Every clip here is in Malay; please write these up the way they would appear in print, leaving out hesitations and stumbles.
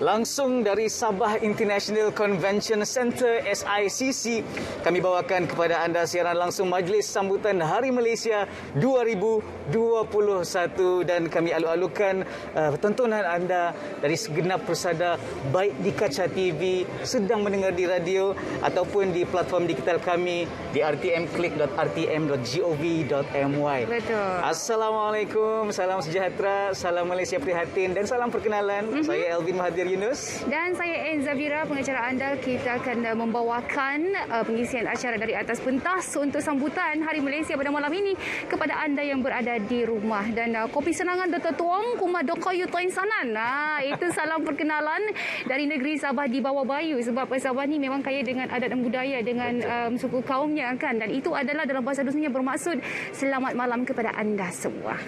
Langsung dari Sabah International Convention Centre SICC, kami bawakan kepada anda siaran langsung Majlis Sambutan Hari Malaysia 2021 dan kami alu-alukan tontonan anda dari segenap persada baik di kaca TV, sedang mendengar di radio ataupun di platform digital kami di rtmclick.rtm.gov.my. Betul. Assalamualaikum, salam sejahtera, salam Malaysia prihatin dan salam perkenalan. Saya Elvin Mahathir Yunus. Dan saya N. Zafira, pengacara anda. Kita akan membawakan pengisian acara dari atas pentas untuk sambutan Hari Malaysia pada malam ini kepada anda yang berada di rumah. Dan kopi senangan Dr. Tuong, Kuma Dokoyu Toin Sanan. Itu salam perkenalan dari negeri Sabah di bawah Bayu. Sebab Sabah ni memang kaya dengan adat dan budaya, dengan suku kaumnya kan. Dan itu adalah dalam bahasa dunia bermaksud selamat malam kepada anda semua.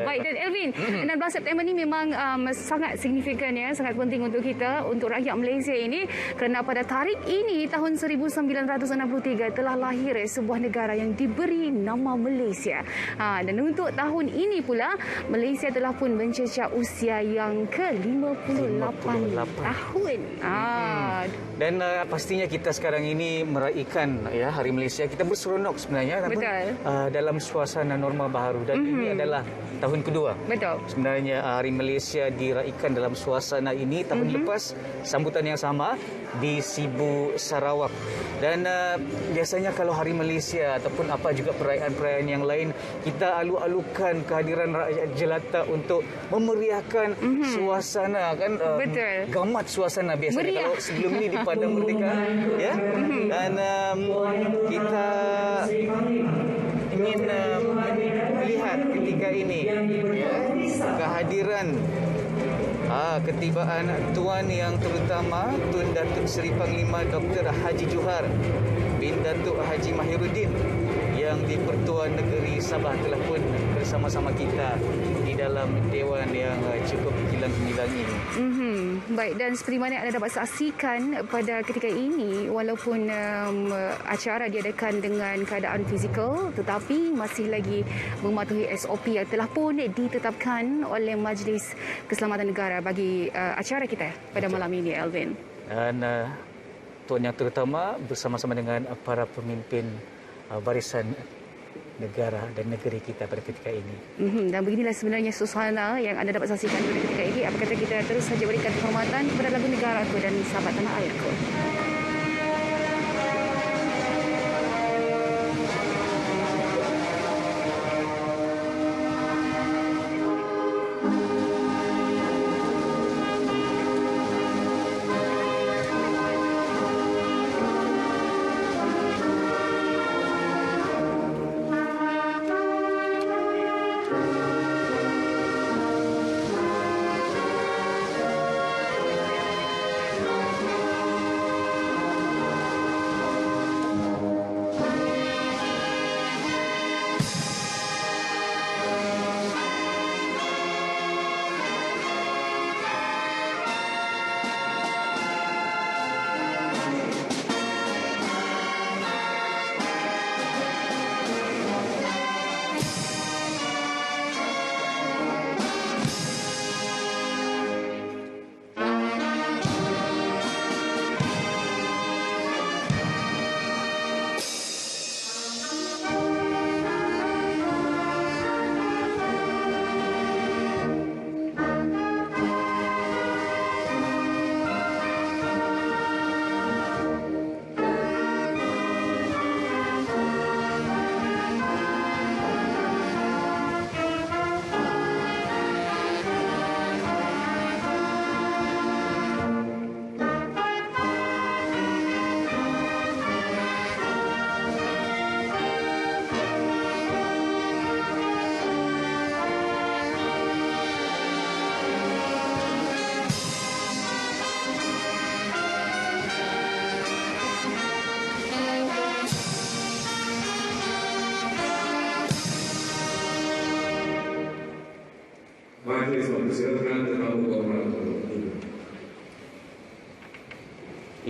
Baik, dan Elvin, 16 September ni memang sangat signifikan ya, sangat penting untuk kita, untuk rakyat Malaysia ini, kerana pada tarikh ini tahun 1963 telah lahir sebuah negara yang diberi nama Malaysia. Dan untuk tahun ini pula Malaysia telah pun mencecah usia yang ke-58 tahun. Dan pastinya kita sekarang ini meraihkan ya Hari Malaysia. Kita berseronok sebenarnya. Betul. Dalam suasana norma baharu dan ini adalah tahun kedua. Betul. Sebenarnya Hari Malaysia diraihkan dalam suasana ini. Tahun lepas sambutan yang sama di Sibu, Sarawak. Dan biasanya kalau Hari Malaysia ataupun apa juga perayaan-perayaan yang lain, kita alu-alukan kehadiran rakyat jelata untuk memeriahkan suasana kan. Betul. Gamat suasana biasanya meriah. Kalau sebelum ini di Padang Merdeka ya. Dan kita ingin melihat ketika ini ya, kehadiran ketibaan Tuan Yang Terutama Tun Datuk Seri Panglima Dr. Haji Johar bin Datuk Haji Mahiruddin yang di-Pertuan Negeri Sabah telah pun bersama-sama kita di dalam dewan yang cukup gemilang ini. Baik, dan seperti mana anda dapat saksikan pada ketika ini, walaupun acara diadakan dengan keadaan fizikal, tetapi masih lagi mematuhi SOP yang telah pun ditetapkan oleh Majlis Keselamatan Negara bagi acara kita pada malam ini, Elvin. Dan Tuan Yang Terutama bersama-sama dengan para pemimpin barisan negara dan negeri kita pada ketika ini. Dan beginilah sebenarnya suasana yang anda dapat saksikan pada ketika ini. Apa kata kita terus saja berikan penghormatan kepada lagu negaraku dan sahabat tanah airku.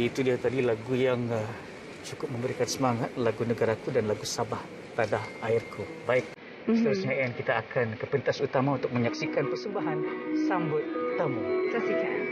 Itu dia tadi lagu yang cukup memberikan semangat, lagu negaraku dan lagu Sabah Tanah Airku. Baik, seterusnya kita akan ke pentas utama untuk menyaksikan persembahan sambut tamu. Saksikan.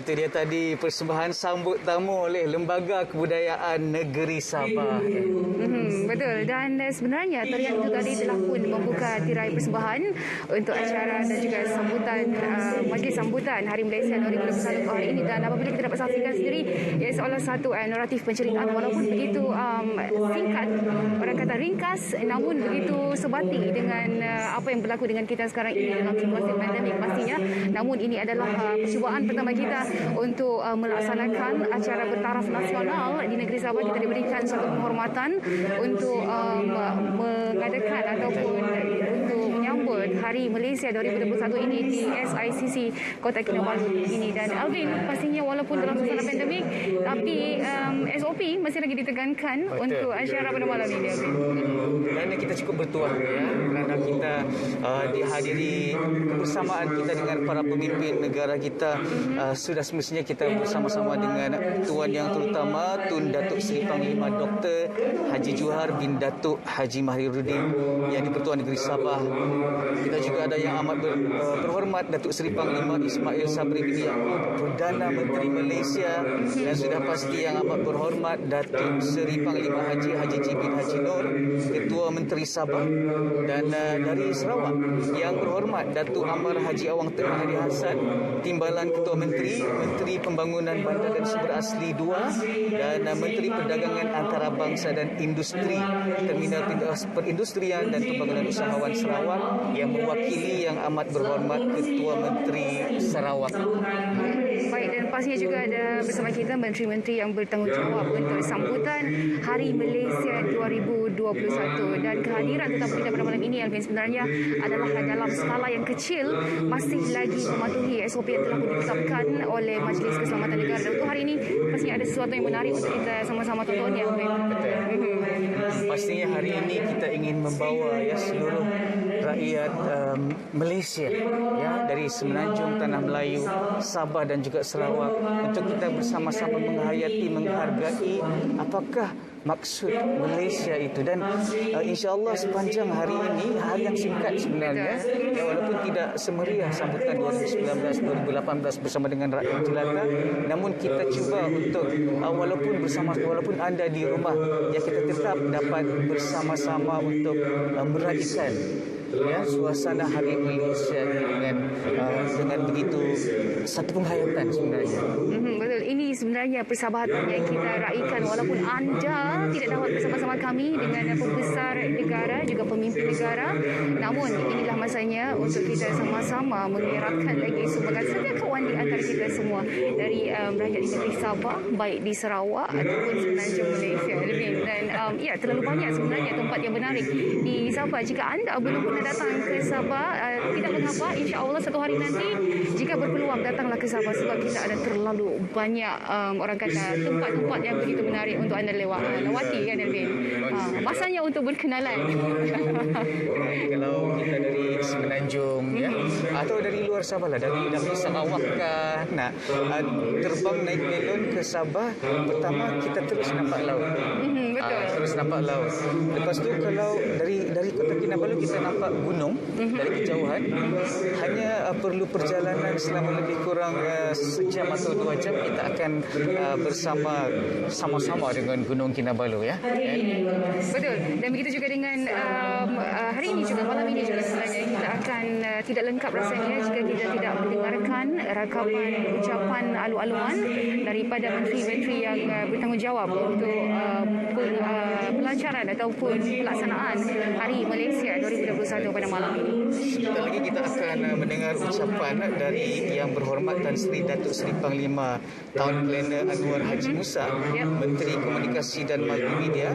Itu dia tadi persembahan sambut tamu oleh Lembaga Kebudayaan Negeri Sabah. Betul. Dan sebenarnya tarian itu tadi telah pun membuka tirai persembahan untuk acara dan juga sambutan majlis sambutan Hari Malaysia 2021 hari ini. Dan apabila kita dapat saksikan sendiri, ia seolah satu naratif penceritaan walaupun begitu singkat, orang kata ringkas, namun begitu sebati dengan apa yang berlaku dengan kita sekarang ini dalam situasi pandemik pastinya. Namun ini adalah percubaan pertama kita untuk melaksanakan acara bertaraf nasional di negeri Sabah. Kita diberikan satu penghormatan untuk mengadakan ataupun untuk menyambut Hari Malaysia 2021 ini di SICC Kota Kinabalu ini. Dan Alvin, pastinya walaupun dalam suasana pandemik, tapi SOP masih lagi ditekankan. Betul. Untuk acara pada malam ini, Alvin. Dan kita cukup bertuah ya, kerana kita dihadiri kebersamaan kita dengan para pemimpin negara kita. Sudah semestinya kita bersama-sama dengan Tuan Yang Terutama Tun Datuk Seri Panglima Dr. Haji Johar bin Datuk Haji Mahiruddin yang di-Pertuan Negeri Sabah. Kita juga ada yang amat berhormat Datuk Seri Panglima Ismail Sabri bin Yaakob, Perdana Menteri Malaysia, dan sudah pasti yang amat berhormat Datuk Seri Panglima Haji Ji bin Haji Nur, Ketua Menteri Sabah. Dan dari Sarawak yang berhormat Datuk Amar Haji Awang Tengah Hadi Hassan, Timbalan Ketua Menteri, Menteri Pembangunan Bandar dan Sumber Asli 2, dan Menteri Perdagangan Antarabangsa dan Industri, Terminal Perindustrian dan Pembangunan Usahawan Sarawak, yang mewakili yang amat berhormat Ketua Menteri Sarawak. Baik, dan pastinya juga ada bersama kita menteri-menteri yang bertanggungjawab untuk sambutan Hari Malaysia 2021. Dan kehadiran tetamu kita pada malam ini, Alvin, sebenarnya adalah dalam skala yang kecil, masih lagi mematuhi SOP yang telah ditetapkan oleh Majlis Keselamatan Negara. Dan untuk hari ini pastinya ada sesuatu yang menarik untuk kita sama-sama tonton, ya, Alvin. Pastinya hari ini kita ingin membawa ya seluruh rakyat Malaysia ya, dari Semenanjung, Tanah Melayu, Sabah dan juga Sarawak, untuk kita bersama-sama menghayati, menghargai apakah maksud Malaysia itu. Dan insya-Allah sepanjang hari ini, hari yang singkat sebenarnya ya, walaupun tidak semeriah sambutan 2019 2018 bersama dengan rakyat jelata, namun kita cuba untuk walaupun anda di rumah ya, kita tetap dapat bersama-sama untuk meraihkan ya suasana Hari Malaysia dengan begitu satu penghayatan sebenarnya. Betul, ini sebenarnya persahabatan yang kita raikan walaupun anda tidak dapat bersama-sama kami dengan pembesar negara juga pemimpin negara, namun inilah masanya untuk kita sama-sama mengeratkan lagi sumbangan setiap kawan di antara kita semua dari rakyat di negeri Sabah, baik di Sarawak ataupun Semenanjung Malaysia. Dan ya, terlalu banyak sebenarnya tempat yang menarik di Sabah. Jika anda belum pernah datang ke Sabah, tidak mengapa, insya-Allah satu hari nanti jika berpeluang datanglah ke Sabah, sebab kita ada terlalu banyak orang kata tempat-tempat yang begitu menarik untuk anda lewati, kan, Elvin? Masanya untuk berkenalan. Kalau kita dari Semenanjung ya, atau dari luar Sabah lah, dari Sarawak kah, terbang naik melon ke Sabah, pertama kita terus nampak laut. Betul. Terus nampak laut. Lepas tu kalau dari Kota Kinabalu kita nampak gunung dari kejauhan, hanya perlu perjalanan selama lebih kurang sejam atau 2 jam, kita akan sama-sama dengan Gunung Kinabalu ya. Betul. Dan begitu juga dengan hari ini juga, malam ini juga sebenarnya kita akan tidak lengkap rasanya jika kita tidak mendengarkan rakaman ucapan alu-aluan daripada menteri-menteri yang bertanggungjawab untuk pelancaran ataupun pelaksanaan Hari Malaysia 2021 pada malam ini. Sebentar lagi kita akan mendengar ucapan dari Yang Berhormat Tan Sri Datuk Seri Panglima Tahun Kelana Anwar Haji Musa, Menteri Komunikasi dan Multimedia,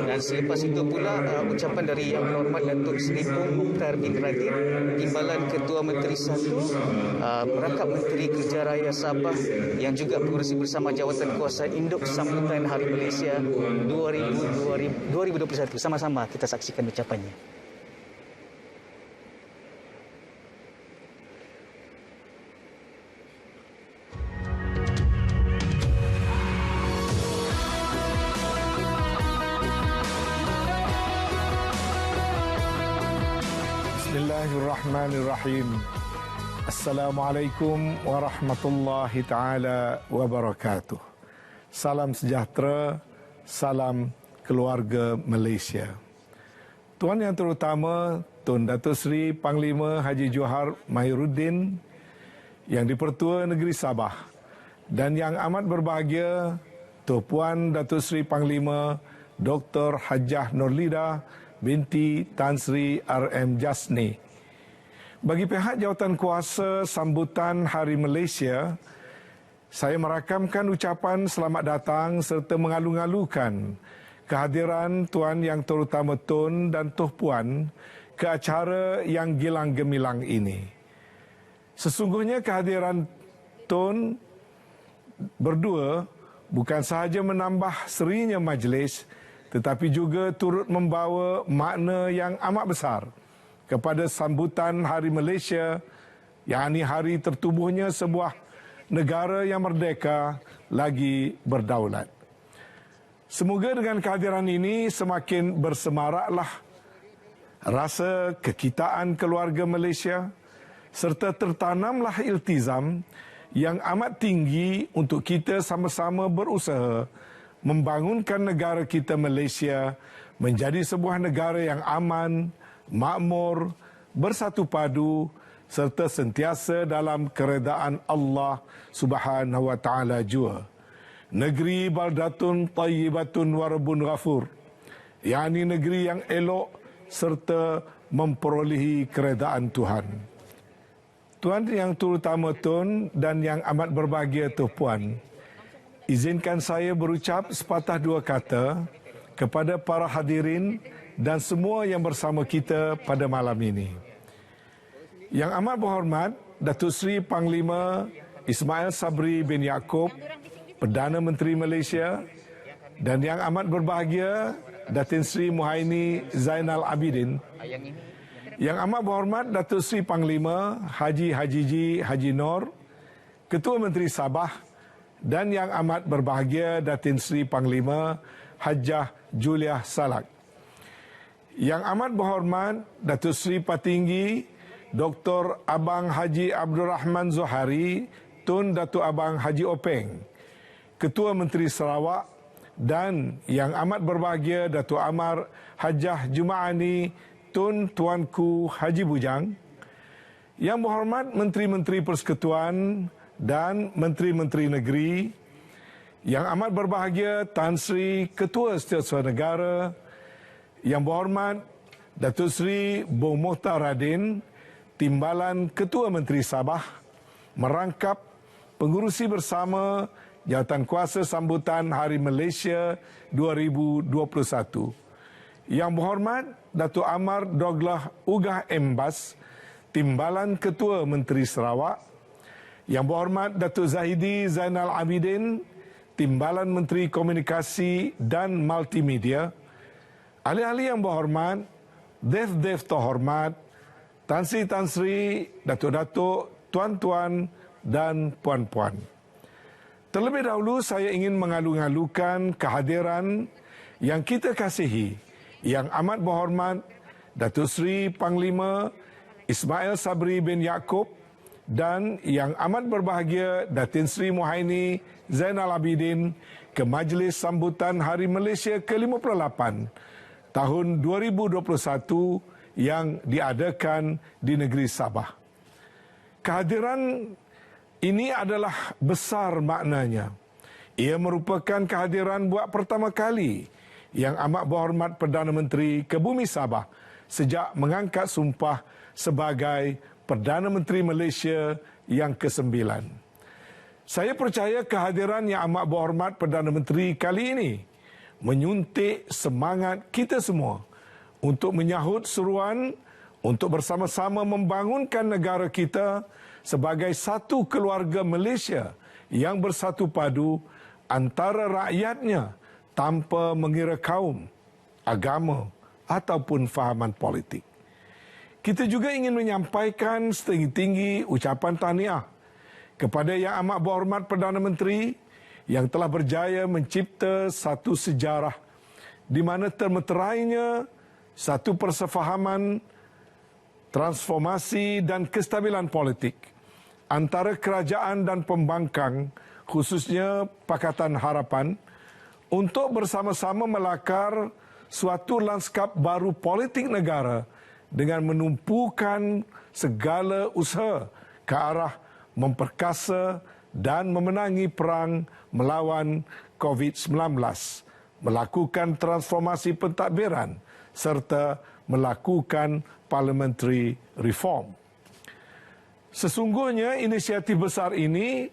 dan selepas itu pula ucapan dari Yang Berhormat Datuk Seri Pung Mukhtar bin Radin, Timbalan Ketua Menteri 1, Merangkap Menteri Kerja Raya Sabah, yang juga pengurusi bersama Jawatan Kuasa Induk sambutan Hari Malaysia 2021. Sama-sama kita saksikan ucapannya. Bismillahirrahmanirrahim. Assalamualaikum warahmatullahi taala wabarakatuh. Salam sejahtera, salam keluarga Malaysia. Tuan yang terutama, Tun Datuk Seri Panglima Haji Johar Mahiruddin, Yang di-Pertua Negeri Sabah, dan yang amat berbahagia Tuan Puan Datuk Seri Panglima Dr. Hajjah Nurlida binti Tan Sri R.M. Jasni. Bagi pihak jawatan kuasa sambutan Hari Malaysia, saya merakamkan ucapan selamat datang serta mengalu-alukan kehadiran Tuan Yang Terutama Tun dan Tuan Puan ke acara yang gilang gemilang ini. Sesungguhnya kehadiran Tun berdua bukan sahaja menambah serinya majlis, tetapi juga turut membawa makna yang amat besar kepada sambutan Hari Malaysia, yakni hari tertubuhnya sebuah negara yang merdeka lagi berdaulat. Semoga dengan kehadiran ini semakin bersemaraklah rasa kekitaan keluarga Malaysia serta tertanamlah iltizam yang amat tinggi untuk kita sama-sama berusaha membangunkan negara kita Malaysia menjadi sebuah negara yang aman, makmur, bersatu padu serta sentiasa dalam keredaan Allah Subhanahu wa taala jua. Negeri baldatun tayyibatun wa rabbun ghafur, yakni negeri yang elok serta memperolehi keredaan Tuhan. Tuan yang terutama Tun dan yang amat berbahagia Tuan Puan, izinkan saya berucap sepatah dua kata kepada para hadirin dan semua yang bersama kita pada malam ini. Yang amat berhormat Datuk Seri Panglima Ismail Sabri bin Yaakob, Perdana Menteri Malaysia, dan yang amat berbahagia Datin Seri Muhaini Zainal Abidin. Yang amat berhormat Datuk Seri Panglima Haji Hajiji Haji Nor, Ketua Menteri Sabah, dan yang amat berbahagia Datin Seri Panglima Hajjah Juliah Salak. Yang amat berhormat Datuk Seri Patinggi Dr. Abang Haji Abdul Rahman Zohari Tun Datuk Abang Haji Openg, Ketua Menteri Sarawak, dan yang amat berbahagia Datuk Amar Hajjah Jumaani Tun Tuanku Haji Bujang. Yang berhormat Menteri-Menteri Persekutuan dan Menteri-Menteri Negeri. Yang amat berbahagia Tan Sri Ketua Setiausaha Negara. Yang berhormat Datuk Seri Bong Mohtar Radin, Timbalan Ketua Menteri Sabah, merangkap pengurusi bersama Jawatan Kuasa Sambutan Hari Malaysia 2021. Yang berhormat Datuk Amar Doglah Ugah Embas, Timbalan Ketua Menteri Sarawak. Yang berhormat Datuk Zahidi Zainal Abidin, Timbalan Menteri Komunikasi dan Multimedia. Ahli-ahli yang berhormat, Dev-Dev terhormat, Tan Sri, Datuk-Datuk, Tuan-Tuan dan Puan-Puan. Terlebih dahulu saya ingin mengalu-alukan kehadiran yang kita kasihi, yang amat berhormat Datuk Seri Panglima Ismail Sabri bin Yaakob dan yang amat berbahagia Datin Seri Muhaini Zainal Abidin ke Majlis Sambutan Hari Malaysia ke-58 tahun 2021 yang diadakan di negeri Sabah. Kehadiran ini adalah besar maknanya. Ia merupakan kehadiran buat pertama kali yang amat berhormat Perdana Menteri ke bumi Sabah sejak mengangkat sumpah sebagai Perdana Menteri Malaysia yang ke-9. Saya percaya kehadiran yang amat berhormat Perdana Menteri kali ini menyuntik semangat kita semua untuk menyahut seruan untuk bersama-sama membangunkan negara kita sebagai satu keluarga Malaysia yang bersatu padu antara rakyatnya tanpa mengira kaum, agama ataupun fahaman politik. Kita juga ingin menyampaikan setinggi-tinggi ucapan tahniah kepada Yang Amat Berhormat Perdana Menteri yang telah berjaya mencipta satu sejarah di mana termeterainya satu persefahaman, transformasi dan kestabilan politik antara kerajaan dan pembangkang, khususnya Pakatan Harapan, untuk bersama-sama melakar suatu lanskap baru politik negara dengan menumpukan segala usaha ke arah memperkasa dan memenangi perang melawan COVID-19, melakukan transformasi pentadbiran serta melakukan parliamentary reform. Sesungguhnya inisiatif besar ini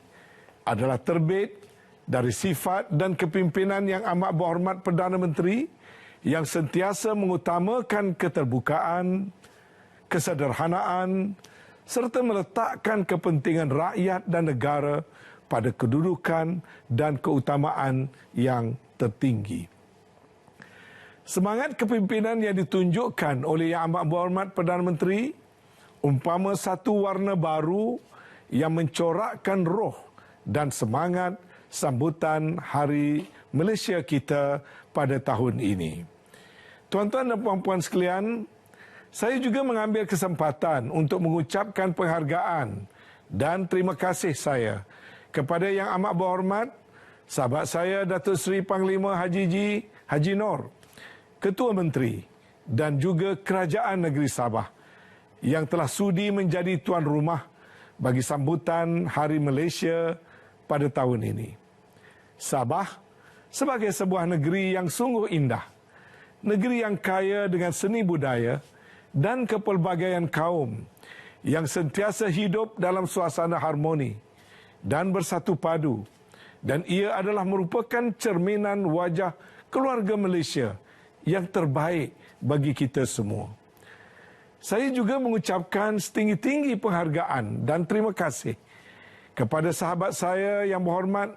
adalah terbit dari sifat dan kepimpinan yang amat berhormat Perdana Menteri yang sentiasa mengutamakan keterbukaan, kesederhanaan serta meletakkan kepentingan rakyat dan negara pada kedudukan dan keutamaan yang tertinggi. Semangat kepimpinan yang ditunjukkan oleh Yang Amat Berhormat Perdana Menteri umpama satu warna baru yang mencorakkan roh dan semangat sambutan Hari Malaysia kita pada tahun ini. Tuan-tuan dan puan-puan sekalian, saya juga mengambil kesempatan untuk mengucapkan penghargaan dan terima kasih saya kepada Yang Amat Berhormat sahabat saya Datuk Seri Panglima Haji Nor, Ketua Menteri dan juga Kerajaan Negeri Sabah yang telah sudi menjadi tuan rumah bagi sambutan Hari Malaysia pada tahun ini. Sabah sebagai sebuah negeri yang sungguh indah, negeri yang kaya dengan seni budaya dan kepelbagaian kaum yang sentiasa hidup dalam suasana harmoni dan bersatu padu, dan ia adalah merupakan cerminan wajah keluarga Malaysia yang terbaik bagi kita semua. Saya juga mengucapkan setinggi-tinggi penghargaan dan terima kasih kepada sahabat saya yang berhormat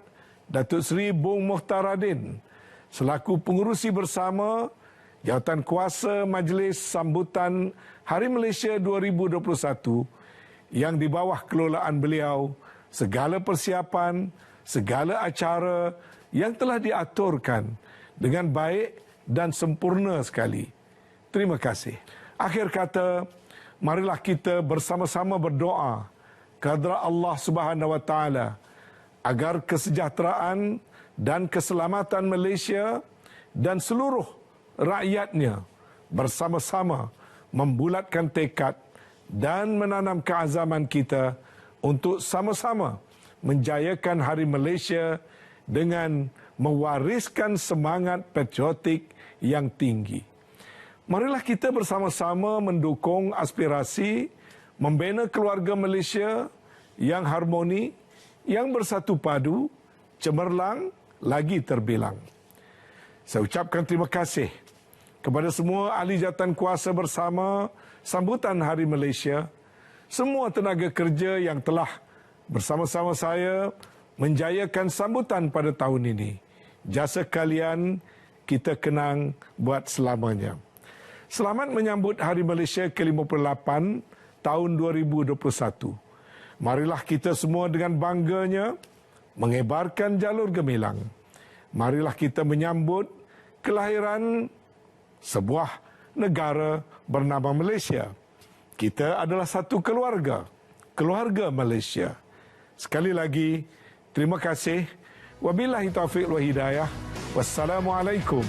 Datuk Seri Bung Muhtaradin selaku pengurusi bersama Jawatan Kuasa Majlis Sambutan Hari Malaysia 2021 yang di bawah kelolaan beliau segala persiapan, segala acara yang telah diaturkan dengan baik dan sempurna sekali. Terima kasih. Akhir kata, marilah kita bersama-sama berdoa kepada Allah Subhanahu Wa Taala agar kesejahteraan dan keselamatan Malaysia dan seluruh rakyatnya bersama-sama membulatkan tekad dan menanam keazaman kita untuk sama-sama menjayakan Hari Malaysia dengan mewariskan semangat patriotik yang tinggi. Marilah kita bersama-sama mendukung aspirasi membina keluarga Malaysia yang harmoni, yang bersatu padu, cemerlang, lagi terbilang. Saya ucapkan terima kasih kepada semua ahli jawatan kuasa bersama sambutan Hari Malaysia, semua tenaga kerja yang telah bersama-sama saya menjayakan sambutan pada tahun ini. Jasa kalian kita kenang buat selamanya. Selamat menyambut Hari Malaysia ke-58 tahun 2021. Marilah kita semua dengan bangganya mengebarkan jalur gemilang. Marilah kita menyambut kelahiran sebuah negara bernama Malaysia. Kita adalah satu keluarga, keluarga Malaysia. Sekali lagi, terima kasih. Wabillahi taufiq wal hidayah. Wassalamualaikum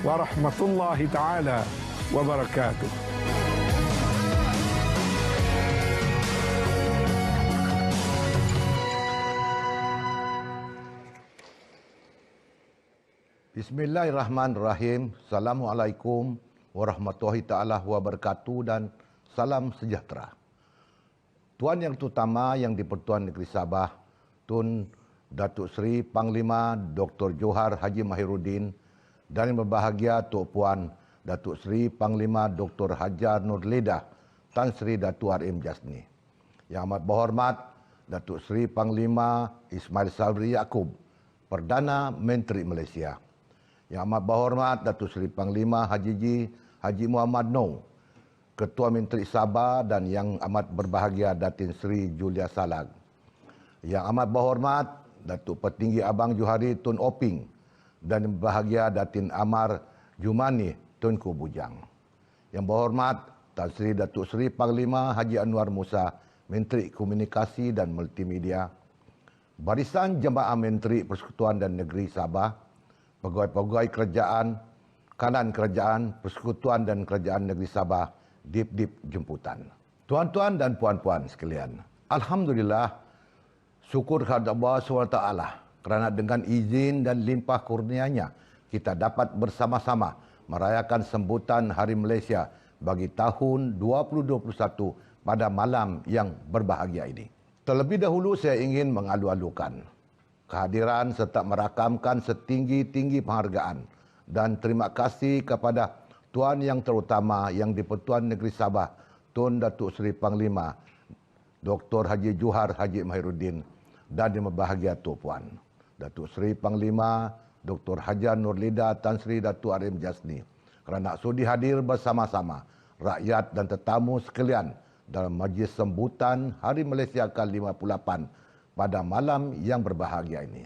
warahmatullahi taala wabarakatuh. Bismillahirrahmanirrahim. Assalamualaikum warahmatullahi taala wabarakatuh dan salam sejahtera. Tuan Yang Terutama yang di-Pertuan Negeri Sabah, Tun Datuk Seri Panglima Dr. Johar Haji Mahiruddin dan yang berbahagia Tok Puan Datuk Seri Panglima Dr. Hajar Nurledah Tan Sri Datuk R.M. Jasni. Yang amat berhormat Datuk Seri Panglima Ismail Sabri Yaakob, Perdana Menteri Malaysia. Yang amat berhormat Datuk Seri Panglima Haji Muhammad Noor, Ketua Menteri Sabah, dan yang amat berbahagia Datin Seri Julia Salag. Yang amat berhormat Datuk Petinggi Abang Johari Tun Oping dan yang berbahagia Datin Amar Jumani Tunku Bujang. Yang berhormat Tan Sri Datuk Seri Panglima Haji Anwar Musa Menteri Komunikasi dan Multimedia, Barisan Jemaah Menteri Persekutuan dan Negeri Sabah, pegawai-pegawai kerajaan, kanan kerajaan, Persekutuan dan Kerajaan Negeri Sabah, dip-dip jemputan. Tuan-tuan dan puan-puan sekalian, alhamdulillah, syukur kepada Allah SWT kerana dengan izin dan limpah kurnianya kita dapat bersama-sama merayakan sambutan Hari Malaysia bagi tahun 2021 pada malam yang berbahagia ini. Terlebih dahulu saya ingin mengalu-alukan kehadiran serta merakamkan setinggi-tinggi penghargaan dan terima kasih kepada Tuan Yang Terutama Yang di-Pertuan Negeri Sabah, Tun Datuk Seri Panglima Dr. Haji Johar Haji Mahiruddin dan yang berbahagia Tu Puan Datuk Seri Panglima Dr. Haji Nurlida Tan Sri Datuk Arim Jasni kerana sudi hadir bersama-sama rakyat dan tetamu sekalian dalam majlis sambutan Hari Malaysia ke-58 pada malam yang berbahagia ini.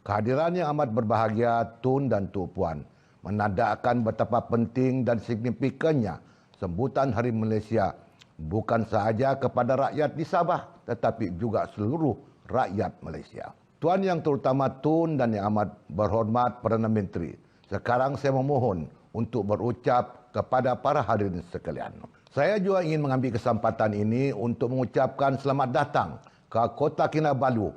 Kehadiran yang amat berbahagia Tun dan Tu Puan menandakan betapa penting dan signifikannya sambutan Hari Malaysia bukan sahaja kepada rakyat di Sabah tetapi juga seluruh rakyat Malaysia. Tuan Yang Terutama Tun dan Yang Amat Berhormat Perdana Menteri, sekarang saya memohon untuk berucap kepada para hadirin sekalian. Saya juga ingin mengambil kesempatan ini untuk mengucapkan selamat datang ke Kota Kinabalu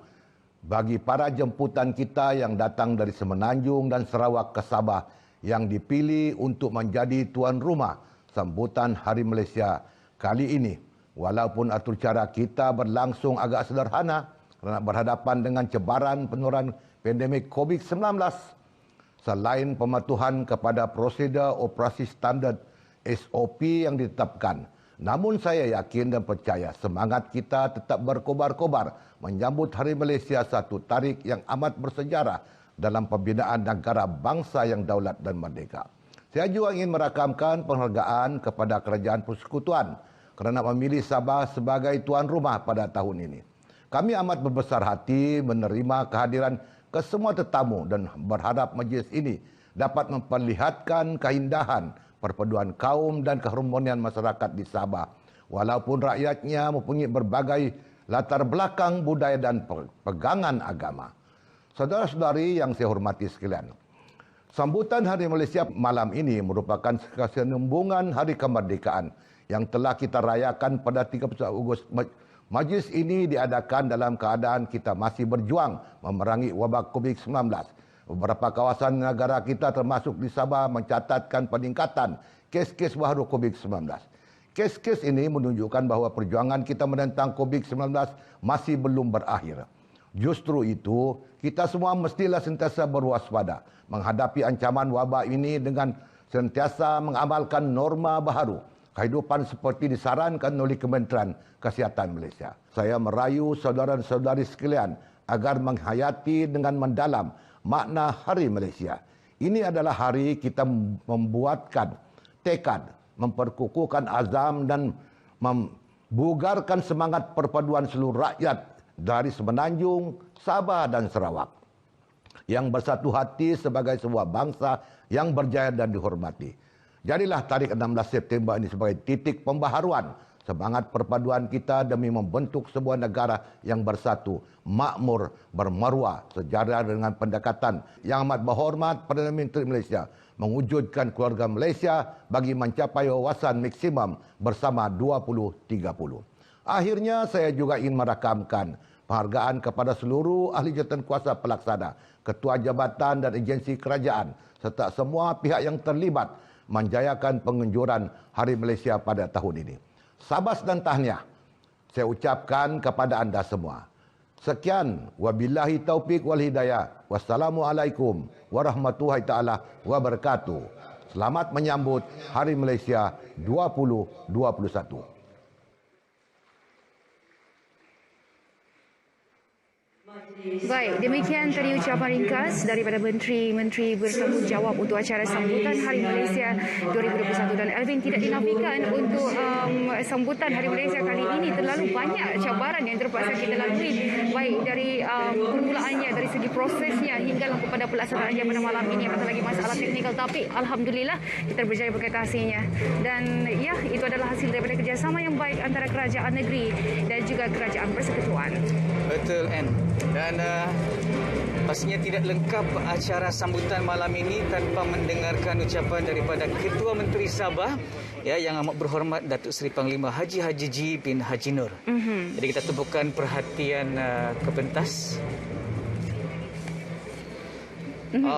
bagi para jemputan kita yang datang dari Semenanjung dan Sarawak ke Sabah yang dipilih untuk menjadi tuan rumah sambutan Hari Malaysia kali ini. Walaupun atur cara kita berlangsung agak sederhana kerana berhadapan dengan cabaran penularan pandemik COVID-19, selain pematuhan kepada prosedur operasi standard SOP yang ditetapkan. Namun saya yakin dan percaya semangat kita tetap berkobar-kobar menyambut Hari Malaysia, satu tarikh yang amat bersejarah dalam pembinaan negara bangsa yang daulat dan merdeka. Saya juga ingin merakamkan penghargaan kepada Kerajaan Persekutuan kerana memilih Sabah sebagai tuan rumah pada tahun ini. Kami amat berbesar hati menerima kehadiran kesemua tetamu dan berharap majlis ini dapat memperlihatkan keindahan perpaduan kaum dan keharmonian masyarakat di Sabah, walaupun rakyatnya mempunyai berbagai latar belakang budaya dan pegangan agama. Saudara-saudari yang saya hormati sekalian, sambutan Hari Malaysia malam ini merupakan kesinambungan Hari Kemerdekaan yang telah kita rayakan pada 31 Ogos. Majlis ini diadakan dalam keadaan kita masih berjuang memerangi wabak COVID-19. Beberapa kawasan negara kita termasuk di Sabah mencatatkan peningkatan kes-kes baru COVID-19. Kes-kes ini menunjukkan bahawa perjuangan kita menentang COVID-19 masih belum berakhir. Justru itu, kita semua mestilah sentiasa berwaspada menghadapi ancaman wabak ini dengan sentiasa mengamalkan norma baharu kehidupan seperti disarankan oleh Kementerian Kesihatan Malaysia. Saya merayu saudara-saudari sekalian agar menghayati dengan mendalam makna Hari Malaysia. Ini adalah hari kita membuatkan tekad, memperkukuhkan azam dan membugarkan semangat perpaduan seluruh rakyat dari Semenanjung, Sabah dan Sarawak yang bersatu hati sebagai sebuah bangsa yang berjaya dan dihormati. Jadilah tarikh 16 September ini sebagai titik pembaharuan semangat perpaduan kita demi membentuk sebuah negara yang bersatu, makmur, bermaruah, sejajar dengan pendekatan yang amat berhormat Perdana Menteri Malaysia mewujudkan keluarga Malaysia bagi mencapai wawasan maksimum bersama 2030. Akhirnya saya juga ingin merakamkan penghargaan kepada seluruh ahli jawatankuasa pelaksana, ketua jabatan dan agensi kerajaan serta semua pihak yang terlibat menjayakan penganjuran Hari Malaysia pada tahun ini. Sabas dan tahniah saya ucapkan kepada anda semua. Sekian, wabillahi taufiq wal hidayah. Wassalamualaikum warahmatullahi taala wabarakatuh. Selamat menyambut Hari Malaysia 2021. Baik, demikian tadi ucapan ringkas daripada menteri-menteri bertanggungjawab untuk acara sambutan Hari Malaysia 2021. Dan Alvin, tidak dinafikan untuk sambutan Hari Malaysia kali ini terlalu banyak cabaran yang terpaksa kita lalui, baik dari permulaannya, dari segi prosesnya hingga kepada pelaksanaannya pada malam ini. Apatah lagi masalah teknikal, tapi Alhamdulillah kita berjaya berkatasinya. Dan ya, itu adalah hasil daripada kerjasama yang baik antara kerajaan negeri dan juga kerajaan persekutuan. Betul, Anne. Dan pastinya tidak lengkap acara sambutan malam ini tanpa mendengarkan ucapan daripada Ketua Menteri Sabah ya, yang amat berhormat Datuk Seri Panglima Haji Ji bin Haji Nur. Jadi kita tumpukan perhatian ke pentas.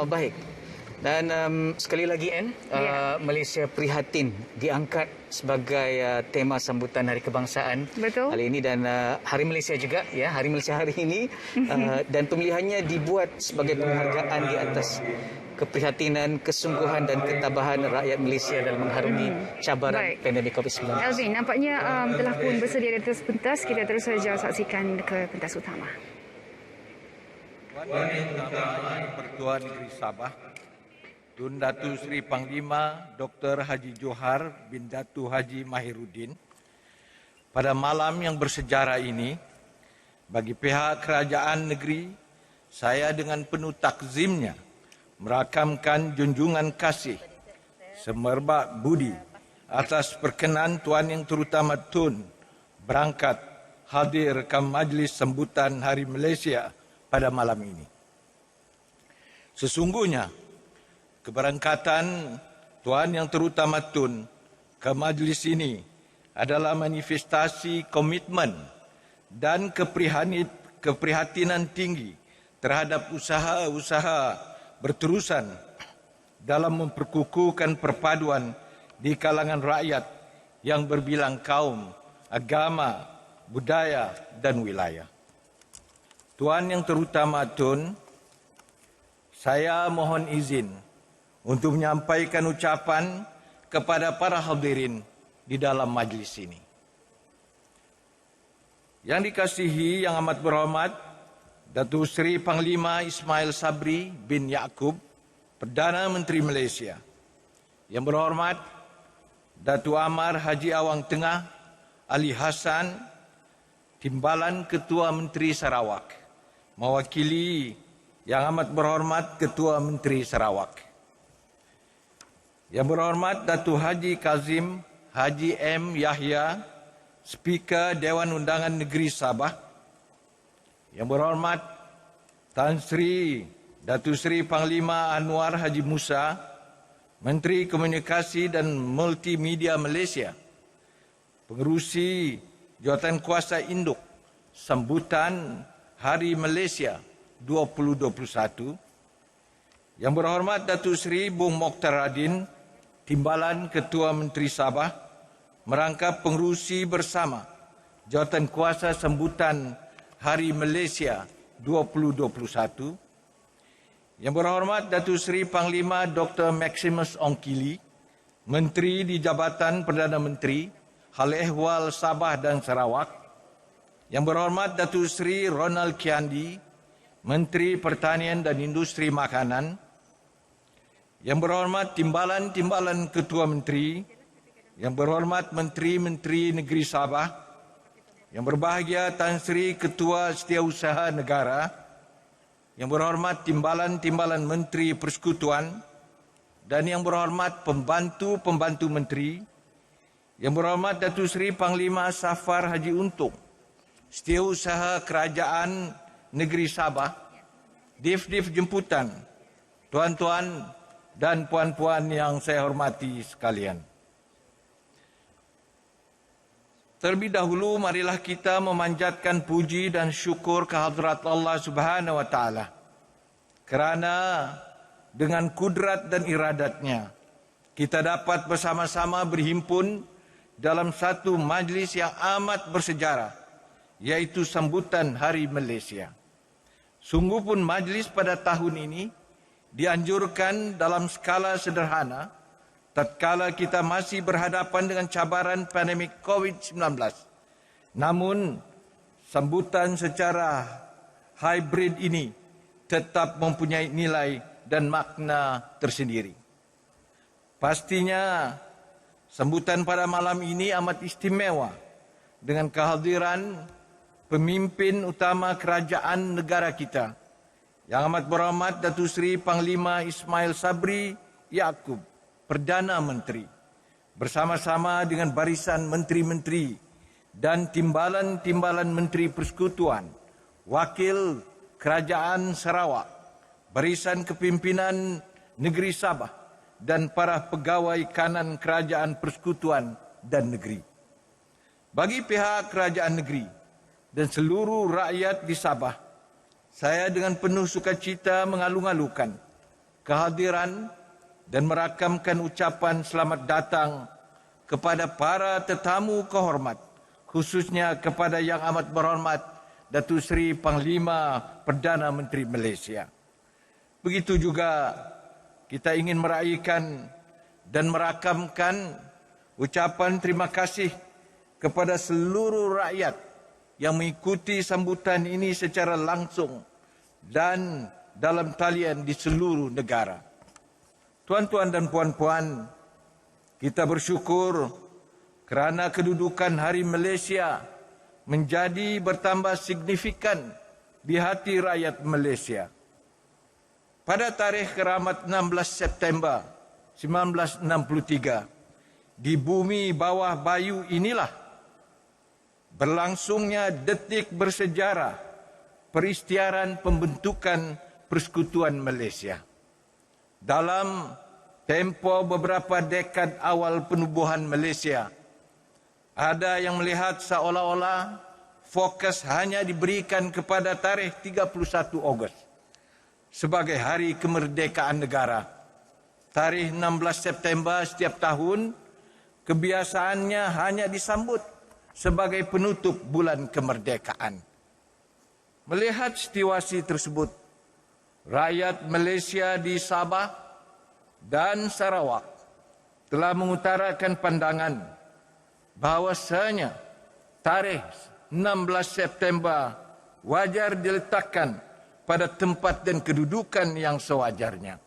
Baik. Dan sekali lagi, Anne, Malaysia prihatin diangkat sebagai tema sambutan Hari Kebangsaan Betul. hari ini, dan Hari Malaysia juga, ya, Hari Malaysia hari ini, dan pemilihannya dibuat sebagai penghargaan di atas keprihatinan, kesungguhan dan ketabahan rakyat Malaysia dalam mengharungi cabaran pandemik COVID-19. Alvin, nampaknya telah pun bersedia di atas pentas. Kita terus saja saksikan ke pentas utama. Tuan Yang Utama Pertuan Negeri Sabah, Tun Datu Seri Panglima Dr. Haji Johar bin Datu Haji Mahiruddin, pada malam yang bersejarah ini, bagi pihak kerajaan negeri, saya dengan penuh takzimnya merakamkan junjungan kasih semerbak budi atas perkenan Tuan Yang Terutama Tun berangkat hadir ke majlis sambutan Hari Malaysia pada malam ini. Sesungguhnya, keberangkatan Tuan Yang Terutama Tun ke majlis ini adalah manifestasi komitmen dan keprihatinan tinggi terhadap usaha-usaha berterusan dalam memperkukuhkan perpaduan di kalangan rakyat yang berbilang kaum, agama, budaya dan wilayah. Tuan Yang Terutama Tun, saya mohon izin untuk menyampaikan ucapan kepada para hadirin di dalam majlis ini. Yang dikasihi yang amat berhormat, Datuk Seri Panglima Ismail Sabri bin Yaakob, Perdana Menteri Malaysia. Yang berhormat, Datuk Amar Haji Awang Tengah Ali Hassan, Timbalan Ketua Menteri Sarawak, mewakili yang amat berhormat Ketua Menteri Sarawak. Yang berhormat Datuk Haji Kazim Haji M. Yahya, Speaker Dewan Undangan Negeri Sabah. Yang berhormat Tan Sri Datuk Seri Panglima Anwar Haji Musa, Menteri Komunikasi dan Multimedia Malaysia, Pengerusi Jawatan Kuasa Induk sambutan Hari Malaysia 2021. Yang berhormat Datuk Seri Bung Mokhtar Radin, Timbalan Ketua Menteri Sabah, merangkap pengerusi bersama Jawatan Kuasa sambutan Hari Malaysia 2021. Yang berhormat Datuk Seri Panglima Dr. Maximus Ongkili, Menteri di Jabatan Perdana Menteri, Hal Ehwal Sabah dan Sarawak. Yang berhormat Datuk Seri Ronald Kiandi, Menteri Pertanian dan Industri Makanan. Yang berhormat Timbalan-Timbalan Ketua Menteri, yang berhormat Menteri-Menteri Negeri Sabah, yang berbahagia Tan Sri Ketua Setiausaha Negara, yang berhormat Timbalan-Timbalan Menteri Persekutuan, dan yang berhormat Pembantu-Pembantu Menteri, yang berhormat Datuk Seri Panglima Safar Haji Untung, Setiausaha Kerajaan Negeri Sabah, Div-Div Jemputan, tuan-tuan dan puan-puan yang saya hormati sekalian. Terlebih dahulu, marilah kita memanjatkan puji dan syukur kehadrat Allah Subhanahu wa Ta'ala, kerana dengan kudrat dan iradatnya, kita dapat bersama-sama berhimpun dalam satu majlis yang amat bersejarah, yaitu sambutan Hari Malaysia. Sungguh pun majlis pada tahun ini dianjurkan dalam skala sederhana tatkala kita masih berhadapan dengan cabaran pandemik COVID-19. Namun, sambutan secara hybrid ini tetap mempunyai nilai dan makna tersendiri. Pastinya sambutan pada malam ini amat istimewa dengan kehadiran pemimpin utama kerajaan negara kita, Yang Amat Berhormat Datuk Seri Panglima Ismail Sabri Yaakob, Perdana Menteri, bersama-sama dengan barisan menteri-menteri dan timbalan-timbalan Menteri Persekutuan, Wakil Kerajaan Sarawak, barisan kepimpinan negeri Sabah dan para pegawai kanan Kerajaan Persekutuan dan Negeri. Bagi pihak Kerajaan Negeri dan seluruh rakyat di Sabah, saya dengan penuh sukacita mengalu-alukan kehadiran dan merakamkan ucapan selamat datang kepada para tetamu kehormat, khususnya kepada Yang Amat Berhormat Datuk Seri Panglima Perdana Menteri Malaysia. Begitu juga kita ingin meraihkan dan merakamkan ucapan terima kasih kepada seluruh rakyat yang mengikuti sambutan ini secara langsung dan dalam talian di seluruh negara. Tuan-tuan dan puan-puan, kita bersyukur kerana kedudukan Hari Malaysia menjadi bertambah signifikan di hati rakyat Malaysia. Pada tarikh keramat 16 September 1963, di bumi bawah Bayu inilah berlangsungnya detik bersejarah peristiaran pembentukan Persekutuan Malaysia. Dalam tempoh beberapa dekad awal penubuhan Malaysia, ada yang melihat seolah-olah fokus hanya diberikan kepada tarikh 31 Ogos sebagai hari kemerdekaan negara. Tarikh 16 September setiap tahun kebiasaannya hanya disambut sebagai penutup bulan kemerdekaan. Melihat situasi tersebut, rakyat Malaysia di Sabah dan Sarawak telah mengutarakan pandangan bahawasanya tarikh 16 September wajar diletakkan pada tempat dan kedudukan yang sewajarnya.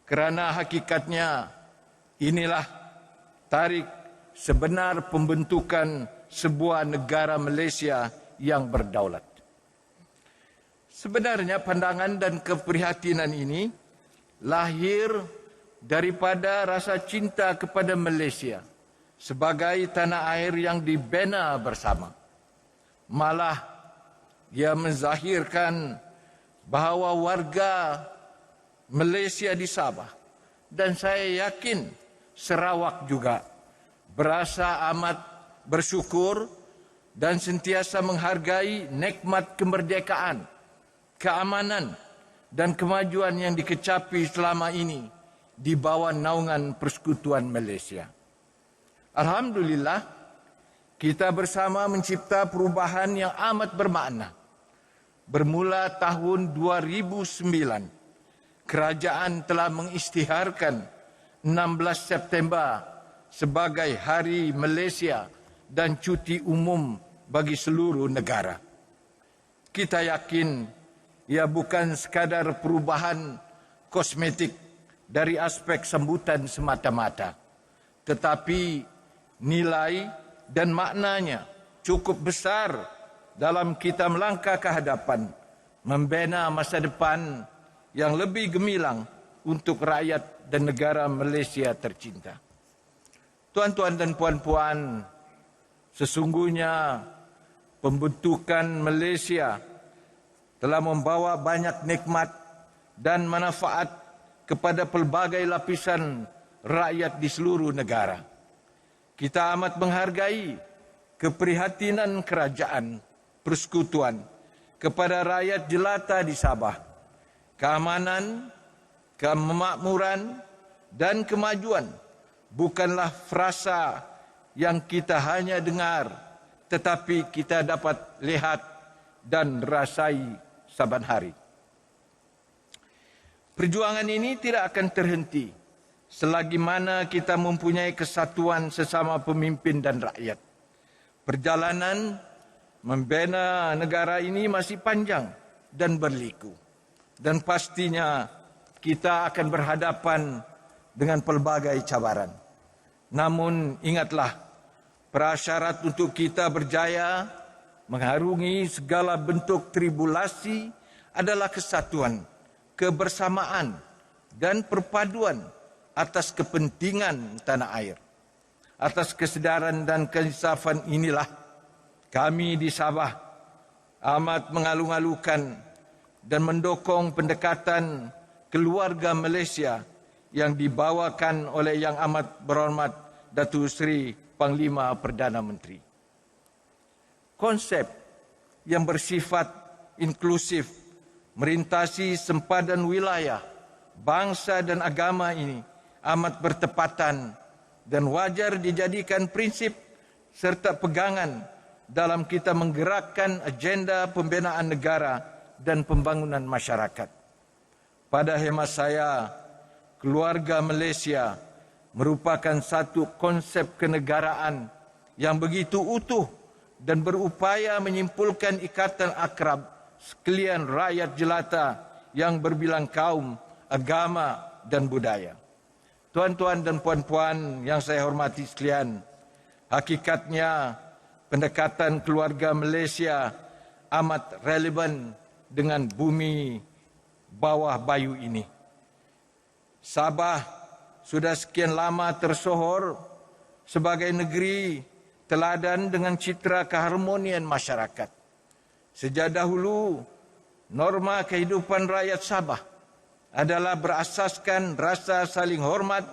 Kerana hakikatnya inilah tarikh sebenar pembentukan sebuah negara Malaysia yang berdaulat. Sebenarnya pandangan dan keprihatinan ini lahir daripada rasa cinta kepada Malaysia sebagai tanah air yang dibina bersama. Malah ia menzahirkan bahawa warga Malaysia di Sabah dan saya yakin Sarawak juga berasa amat bersyukur dan sentiasa menghargai nikmat kemerdekaan, keamanan dan kemajuan yang dikecapi selama ini di bawah naungan Persekutuan Malaysia. Alhamdulillah, kita bersama mencipta perubahan yang amat bermakna. Bermula tahun 2009, kerajaan telah mengisytiharkan 16 September sebagai Hari Malaysia dan cuti umum bagi seluruh negara. Kita yakin ia bukan sekadar perubahan kosmetik dari aspek sambutan semata-mata, tetapi nilai dan maknanya cukup besar dalam kita melangkah ke hadapan, membina masa depan yang lebih gemilang untuk rakyat dan negara Malaysia tercinta. Tuan-tuan dan puan-puan, sesungguhnya pembentukan Malaysia telah membawa banyak nikmat dan manfaat kepada pelbagai lapisan rakyat di seluruh negara. Kita amat menghargai keprihatinan kerajaan persekutuan kepada rakyat jelata di Sabah. Keamanan, kemakmuran dan kemajuan bukanlah frasa yang kita hanya dengar, tetapi kita dapat lihat dan rasai saban hari. Perjuangan ini tidak akan terhenti selagi mana kita mempunyai kesatuan sesama pemimpin dan rakyat. Perjalanan Membina negara ini masih panjang dan berliku. Dan pastinya kita akan berhadapan dengan pelbagai cabaran. Namun ingatlah, prasyarat untuk kita berjaya mengharungi segala bentuk tribulasi adalah kesatuan, kebersamaan, dan perpaduan atas kepentingan tanah air. Atas kesedaran dan keinsafan inilah kami di Sabah amat mengalu-alukan dan mendukung pendekatan keluarga Malaysia yang dibawakan oleh Yang Amat Berhormat Datuk Seri Panglima Perdana Menteri. Konsep yang bersifat inklusif merintasi sempadan wilayah, bangsa dan agama ini amat bertepatan dan wajar dijadikan prinsip serta pegangan dalam kita menggerakkan agenda pembinaan negara dan pembangunan masyarakat. Pada hemat saya, keluarga Malaysia merupakan satu konsep kenegaraan yang begitu utuh dan berupaya menyimpulkan ikatan akrab sekalian rakyat jelata yang berbilang kaum, agama dan budaya. Tuan-tuan dan puan-puan yang saya hormati sekalian, hakikatnya pendekatan keluarga Malaysia amat relevan dengan bumi bawah bayu ini. Sabah sudah sekian lama tersohor sebagai negeri teladan dengan citra keharmonian masyarakat. Sejak dahulu, norma kehidupan rakyat Sabah adalah berasaskan rasa saling hormat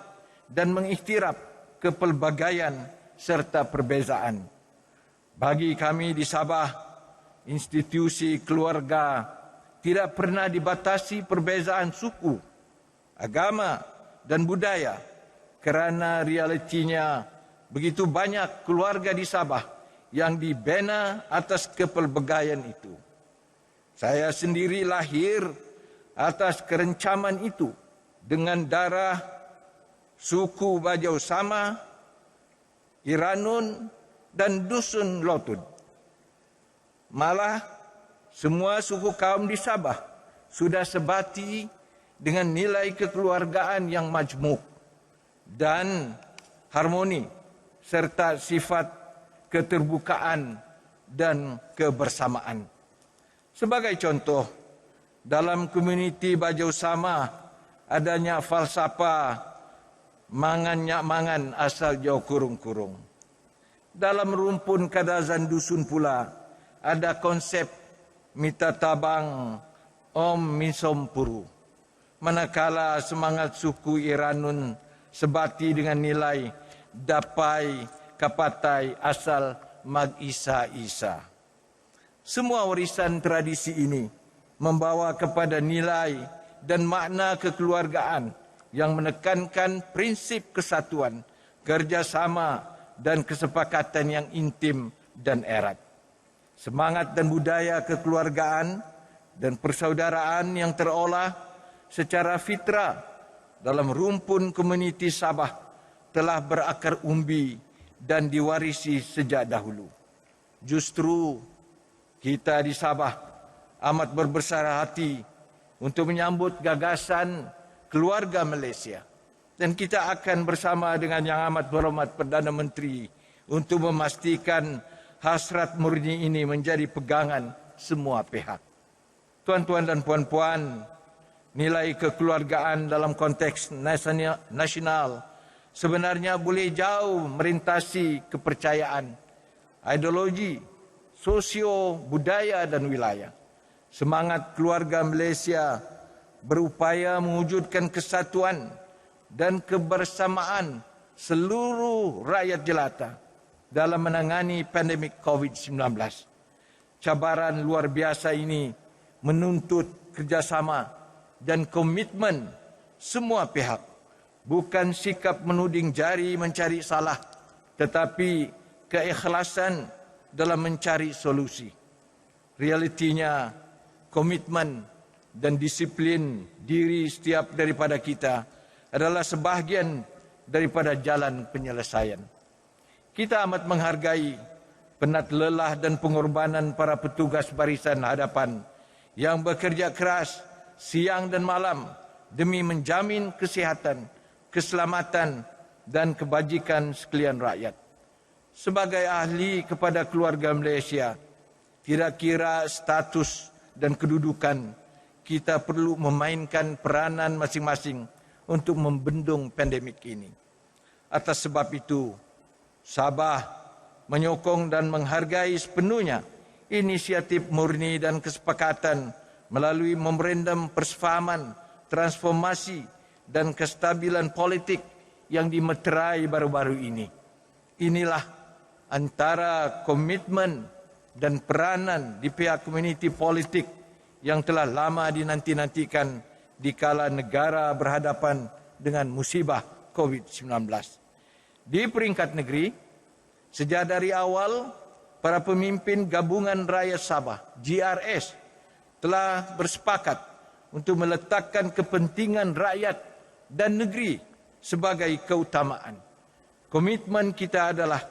dan mengiktiraf kepelbagaian serta perbezaan. Bagi kami di Sabah, institusi keluarga tidak pernah dibatasi perbezaan suku, agama dan budaya kerana realitinya begitu banyak keluarga di Sabah yang dibina atas kepelbagaian itu. Saya sendiri lahir atas kerencaman itu dengan darah suku Bajau Sama, Iranun dan Dusun Lotud. Malah semua suku kaum di Sabah sudah sebati dengan nilai kekeluargaan yang majmuk dan harmoni serta sifat keterbukaan dan kebersamaan. Sebagai contoh, dalam komuniti Bajau Sama adanya falsafah mangan nyak mangan asal jauh kurung-kurung. Dalam rumpun kadazan dusun pula ada konsep mita tabang om misom puru. Manakala semangat suku Iranun sebati dengan nilai dapai kapatai asal mag-isa-isa. Semua warisan tradisi ini membawa kepada nilai dan makna kekeluargaan yang menekankan prinsip kesatuan, kerjasama dan kesepakatan yang intim dan erat. Semangat dan budaya kekeluargaan dan persaudaraan yang terolah secara fitrah dalam rumpun komuniti Sabah telah berakar umbi dan diwarisi sejak dahulu. Justru kita di Sabah amat berbesar hati untuk menyambut gagasan keluarga Malaysia. Dan kita akan bersama dengan Yang Amat Berhormat Perdana Menteri untuk memastikan hasrat murni ini menjadi pegangan semua pihak. Tuan-tuan dan puan-puan, nilai kekeluargaan dalam konteks nasional sebenarnya boleh jauh merintasi kepercayaan, ideologi, sosio, budaya dan wilayah. Semangat keluarga Malaysia berupaya mewujudkan kesatuan dan kebersamaan seluruh rakyat jelata dalam menangani pandemik COVID-19. Cabaran luar biasa ini menuntut kerjasama dan komitmen semua pihak. Bukan sikap menuding jari mencari salah, tetapi keikhlasan dalam mencari solusi. Realitinya, komitmen dan disiplin diri setiap daripada kita adalah sebahagian daripada jalan penyelesaian. Kita amat menghargai penat lelah dan pengorbanan para petugas barisan hadapan yang bekerja keras siang dan malam demi menjamin kesihatan, keselamatan dan kebajikan sekalian rakyat. Sebagai ahli kepada keluarga Malaysia, kira-kira status dan kedudukan kita perlu memainkan peranan masing-masing untuk membendung pandemik ini. Atas sebab itu, Sabah menyokong dan menghargai sepenuhnya inisiatif murni dan kesepakatan melalui memorandum persefahaman, transformasi dan kestabilan politik yang dimeterai baru-baru ini. Inilah antara komitmen dan peranan di pihak komuniti politik yang telah lama dinanti-nantikan dikala negara berhadapan dengan musibah COVID-19. Di peringkat negeri, sejak dari awal, para pemimpin Gabungan Rakyat Sabah, GRS, telah bersepakat untuk meletakkan kepentingan rakyat dan negeri sebagai keutamaan. Komitmen kita adalah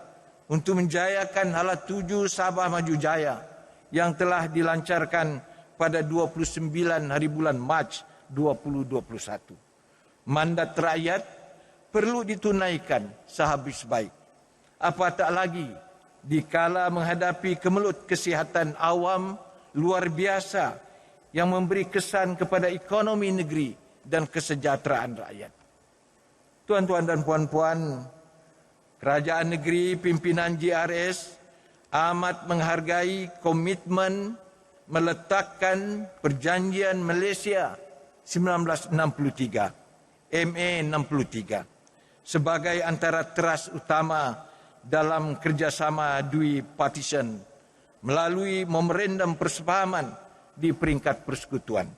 untuk menjayakan Hala 7 Sabah Maju Jaya yang telah dilancarkan pada 29 hari bulan Mac 2021. Mandat rakyat perlu ditunaikan sehabis baik. Apatah lagi dikala menghadapi kemelut kesihatan awam luar biasa yang memberi kesan kepada ekonomi negeri dan kesejahteraan rakyat. Tuan-tuan dan puan-puan, kerajaan negeri pimpinan GRS amat menghargai komitmen meletakkan Perjanjian Malaysia 1963, MA 63, sebagai antara teras utama dalam kerjasama Dui Partition melalui memorandum persefahaman di peringkat persekutuan.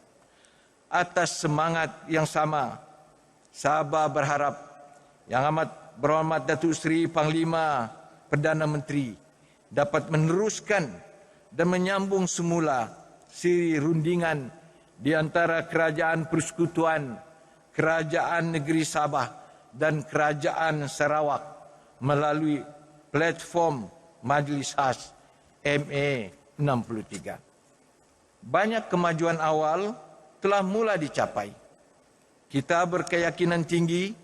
Atas semangat yang sama, Sabah berharap Yang Amat Berhormat Datuk Seri Panglima Perdana Menteri dapat meneruskan dan menyambung semula siri rundingan di antara Kerajaan Persekutuan, Kerajaan Negeri Sabah dan Kerajaan Sarawak melalui platform Majlis Khas MA 63. Banyak kemajuan awal telah mula dicapai. Kita berkeyakinan tinggi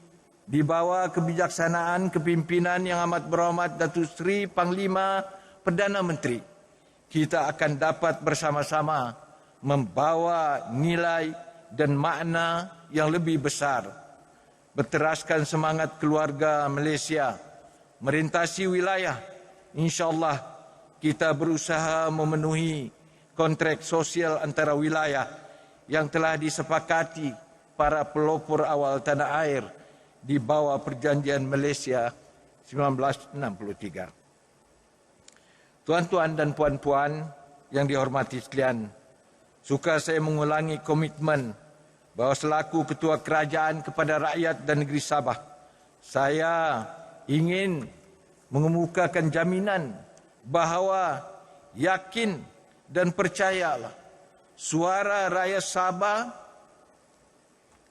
di bawah kebijaksanaan kepimpinan Yang Amat Berhormat Datuk Seri Panglima Perdana Menteri, kita akan dapat bersama-sama membawa nilai dan makna yang lebih besar, berteraskan semangat keluarga Malaysia, merintasi wilayah. InsyaAllah kita berusaha memenuhi kontrak sosial antara wilayah yang telah disepakati para pelopor awal tanah air di bawah Perjanjian Malaysia 1963. Tuan-tuan dan puan-puan yang dihormati sekalian, suka saya mengulangi komitmen bahawa selaku Ketua Kerajaan kepada rakyat dan negeri Sabah, saya ingin mengemukakan jaminan bahawa yakin dan percayalah suara rakyat Sabah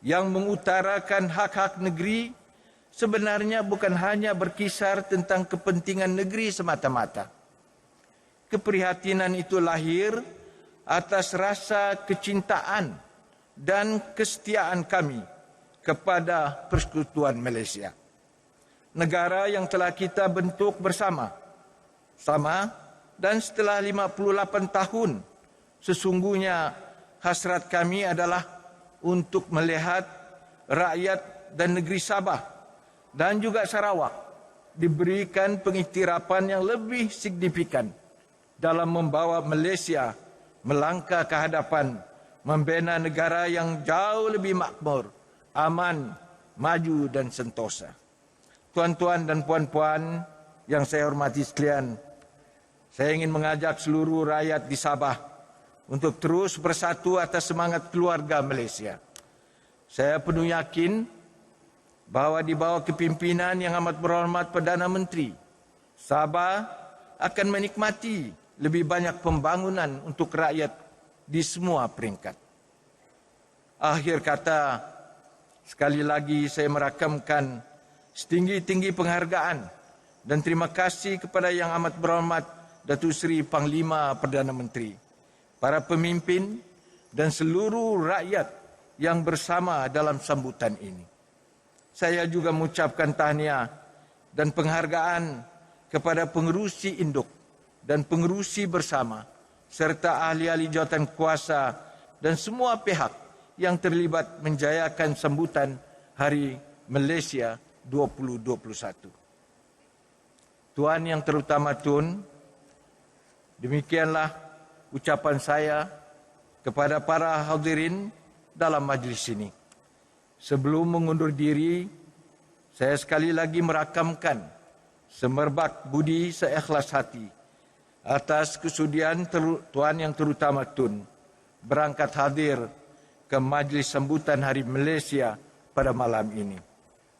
yang mengutarakan hak-hak negeri sebenarnya bukan hanya berkisar tentang kepentingan negeri semata-mata. Keprihatinan itu lahir atas rasa kecintaan dan kesetiaan kami kepada Persekutuan Malaysia, negara yang telah kita bentuk bersama. Dan setelah 58 tahun, sesungguhnya hasrat kami adalah untuk melihat rakyat dan negeri Sabah dan juga Sarawak diberikan pengiktirafan yang lebih signifikan dalam membawa Malaysia melangkah ke hadapan, membina negara yang jauh lebih makmur, aman, maju dan sentosa. Tuan-tuan dan puan-puan yang saya hormati sekalian, saya ingin mengajak seluruh rakyat di Sabah untuk terus bersatu atas semangat keluarga Malaysia. Saya penuh yakin bahawa di bawah kepimpinan Yang Amat Berhormat Perdana Menteri, Sabah akan menikmati lebih banyak pembangunan untuk rakyat di semua peringkat. Akhir kata, sekali lagi saya merakamkan setinggi-tinggi penghargaan dan terima kasih kepada Yang Amat Berhormat Datuk Seri Panglima Perdana Menteri, para pemimpin dan seluruh rakyat yang bersama dalam sambutan ini. Saya juga mengucapkan tahniah dan penghargaan kepada pengerusi induk dan pengerusi bersama serta ahli-ahli jawatan kuasa dan semua pihak yang terlibat menjayakan sambutan Hari Malaysia 2021. Tuan yang terutama Tun, demikianlah ucapan saya kepada para hadirin dalam majlis ini. Sebelum mengundur diri, saya sekali lagi merakamkan semerbak budi seikhlas hati atas kesudian Tuan yang terutama Tun berangkat hadir ke majlis sambutan Hari Malaysia pada malam ini.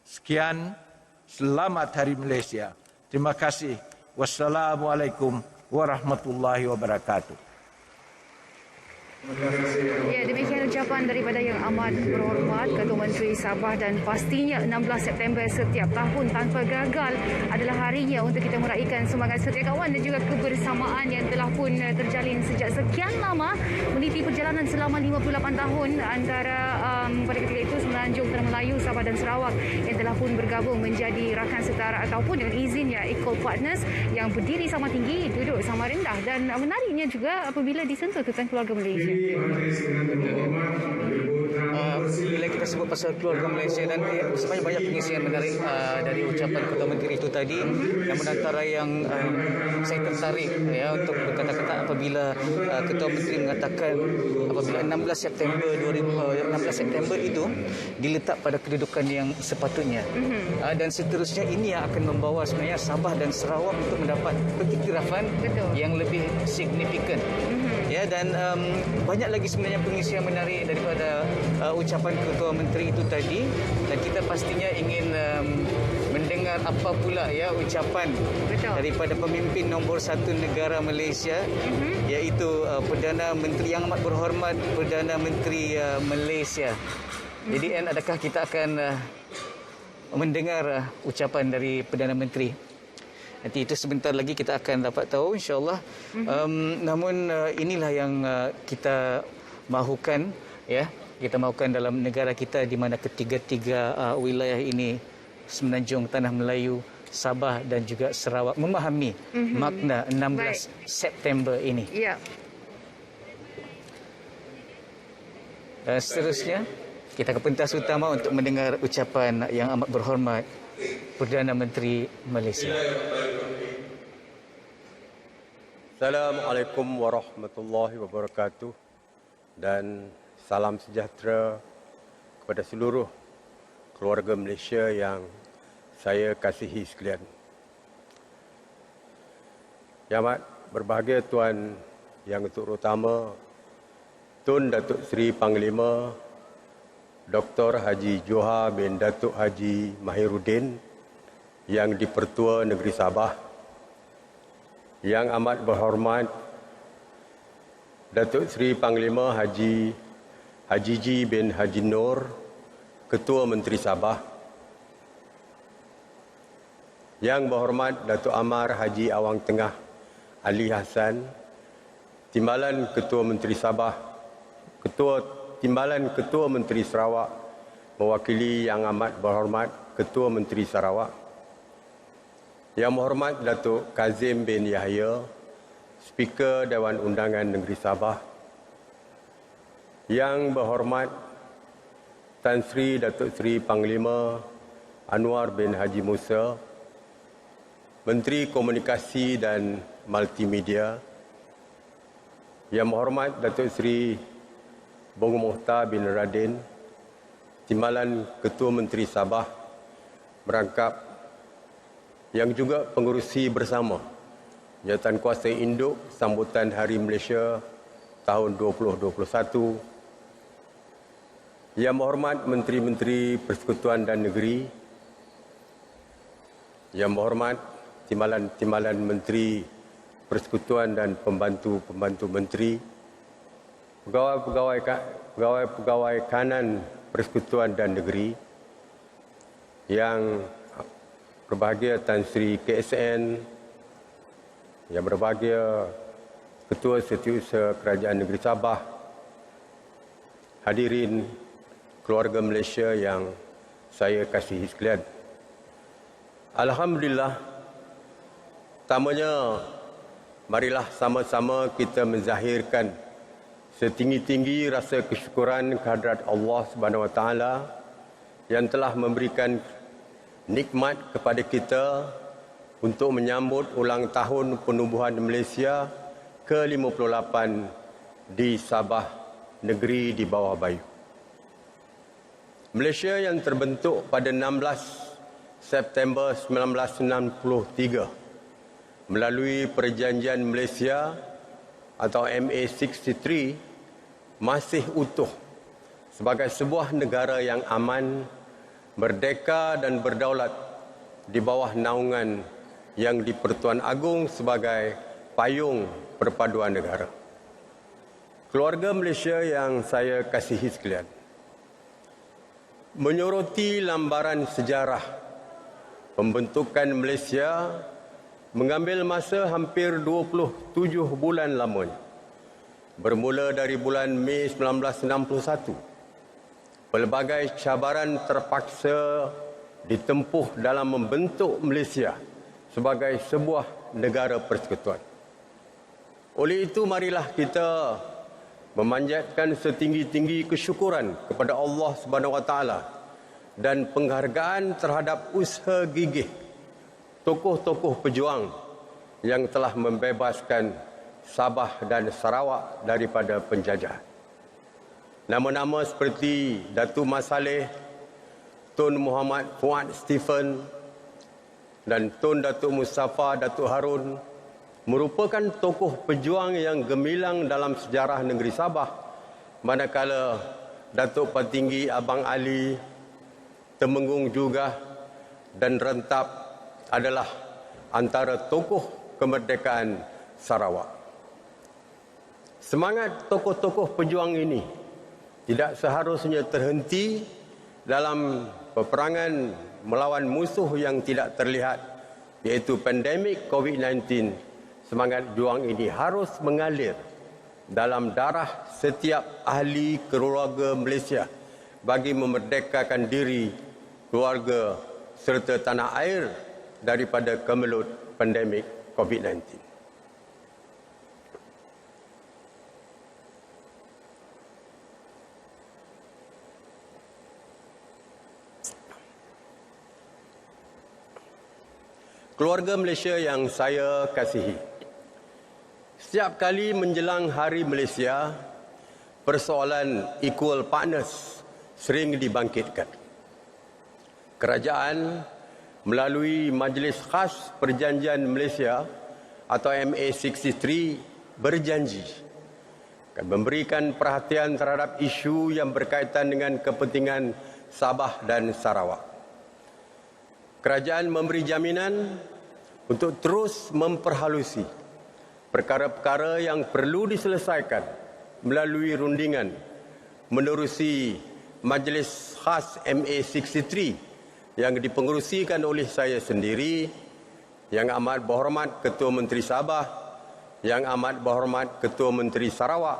Sekian, selamat Hari Malaysia. Terima kasih. Wassalamualaikum warahmatullahi wabarakatuh. Ya, demikian ucapan daripada Yang Amat Berhormat Ketua Menteri Sabah, dan pastinya 16 September setiap tahun tanpa gagal adalah harinya untuk kita meraihkan semangat setia kawan dan juga kebersamaan yang telah pun terjalin sejak sekian lama, meniti perjalanan selama 58 tahun antara pada ketika itu Semenanjung Tanah Melayu, Sabah dan Sarawak yang telah pun bergabung menjadi rakan setara ataupun dengan izinnya equal partners yang berdiri sama tinggi, duduk sama rendah, dan menariknya juga apabila disentuh tentang keluarga Malaysia. Bila kita sebut pasal keluarga Malaysia, dan sebenarnya banyak pengisian menarik dari ucapan Ketua Menteri itu tadi, namun antara yang saya tertarik untuk berkata-kata apabila Ketua Menteri mengatakan apabila 16 September itu diletak pada kedudukan yang sepatutnya, dan seterusnya ini yang akan membawa sebenarnya Sabah dan Sarawak untuk mendapat pengiktirafan yang lebih signifikan. Ya, dan banyak lagi sebenarnya pengisian menarik daripada ucapan Ketua Menteri itu tadi, dan kita pastinya ingin mendengar apa pula ucapan daripada pemimpin nombor 1 negara Malaysia, iaitu Perdana Menteri Yang Amat Berhormat Perdana Menteri Malaysia. Jadi adakah kita akan mendengar ucapan dari Perdana Menteri? Nanti itu sebentar lagi kita akan dapat tahu, insya-Allah. Namun inilah yang kita mahukan, kita mahukan dalam negara kita, di mana ketiga-tiga wilayah ini, Semenanjung Tanah Melayu, Sabah dan juga Sarawak, memahami makna 16 September ini. Ya. Dan seterusnya kita ke pentas utama untuk mendengar ucapan Yang Amat Berhormat Perdana Menteri Malaysia. Assalamualaikum warahmatullahi wabarakatuh, dan salam sejahtera kepada seluruh keluarga Malaysia yang saya kasihi sekalian. Yang amat berbahagia Tuan Yang Terutama Tun Datuk Seri Panglima Dr. Haji Johar bin Datuk Haji Mahiruddin, Yang di-Pertua Negeri Sabah, Yang Amat Berhormat Datuk Seri Panglima Haji Ji bin Haji Nur, Ketua Menteri Sabah, Yang Berhormat Datuk Amar Haji Awang Tengah Ali Hassan, Timbalan Ketua Menteri Sabah, Timbalan Ketua Menteri Sarawak, mewakili Yang Amat Berhormat Ketua Menteri Sarawak, Yang Berhormat Datuk Kazim bin Yahya, Speaker Dewan Undangan Negeri Sabah, Yang Berhormat Tan Sri Datuk Seri Panglima Anwar bin Haji Musa, Menteri Komunikasi dan Multimedia, Yang Berhormat Datuk Seri Bong Mohtar bin Radin, Timbalan Ketua Menteri Sabah, merangkap yang juga pengurusi bersama Jawatan Kuasa Induk Sambutan Hari Malaysia tahun 2021, Yang Berhormat Menteri-Menteri Persekutuan dan Negeri, Yang Berhormat Timbalan Menteri Persekutuan dan Pembantu-Pembantu Menteri, Pegawai Kanan Persekutuan dan Negeri, Yang berbahagia Tan Sri KSN, Yang berbahagia Ketua Setiausaha Kerajaan Negeri Sabah, hadirin keluarga Malaysia yang saya kasihi sekalian. Alhamdulillah, pertamanya marilah sama-sama kita menzahirkan setinggi-tinggi rasa kesyukuran kehadrat Allah Subhanahu Wa Taala yang telah memberikan nikmat kepada kita untuk menyambut ulang tahun penubuhan Malaysia ke-58 di Sabah, negeri di bawah Bayu. Malaysia yang terbentuk pada 16 September 1963 melalui Perjanjian Malaysia atau MA63 masih utuh sebagai sebuah negara yang aman, merdeka dan berdaulat di bawah naungan yang di-Pertuan Agong sebagai payung perpaduan negara. Keluarga Malaysia yang saya kasihi sekalian, menyoroti lambaran sejarah pembentukan Malaysia mengambil masa hampir 27 bulan lamanya. Bermula dari bulan Mei 1961, pelbagai cabaran terpaksa ditempuh dalam membentuk Malaysia sebagai sebuah negara persekutuan. Oleh itu, marilah kita memanjatkan setinggi-tinggi kesyukuran kepada Allah Subhanahu Wa Taala dan penghargaan terhadap usaha gigih tokoh-tokoh pejuang yang telah membebaskan Sabah dan Sarawak daripada penjajahan. Nama-nama seperti Datuk Mat Saleh, Tun Muhammad Fuad Stephen dan Tun Datuk Mustafa Datuk Harun merupakan tokoh pejuang yang gemilang dalam sejarah negeri Sabah, manakala Datuk Patinggi Abang Ali, Temenggung juga dan Rentap adalah antara tokoh kemerdekaan Sarawak. Semangat tokoh-tokoh pejuang ini tidak seharusnya terhenti dalam peperangan melawan musuh yang tidak terlihat, iaitu pandemik COVID-19. Semangat juang ini harus mengalir dalam darah setiap ahli keluarga Malaysia bagi memerdekakan diri, keluarga serta tanah air daripada kemelut pandemik COVID-19. Keluarga Malaysia yang saya kasihi, setiap kali menjelang Hari Malaysia, persoalan equal partners sering dibangkitkan. Kerajaan melalui Majlis Khas Perjanjian Malaysia atau MA63 berjanji akan memberikan perhatian terhadap isu yang berkaitan dengan kepentingan Sabah dan Sarawak. Kerajaan memberi jaminan untuk terus memperhalusi perkara-perkara yang perlu diselesaikan melalui rundingan menerusi Majlis Khas MA63 yang dipengerusikan oleh saya sendiri, Yang Amat Berhormat Ketua Menteri Sabah, Yang Amat Berhormat Ketua Menteri Sarawak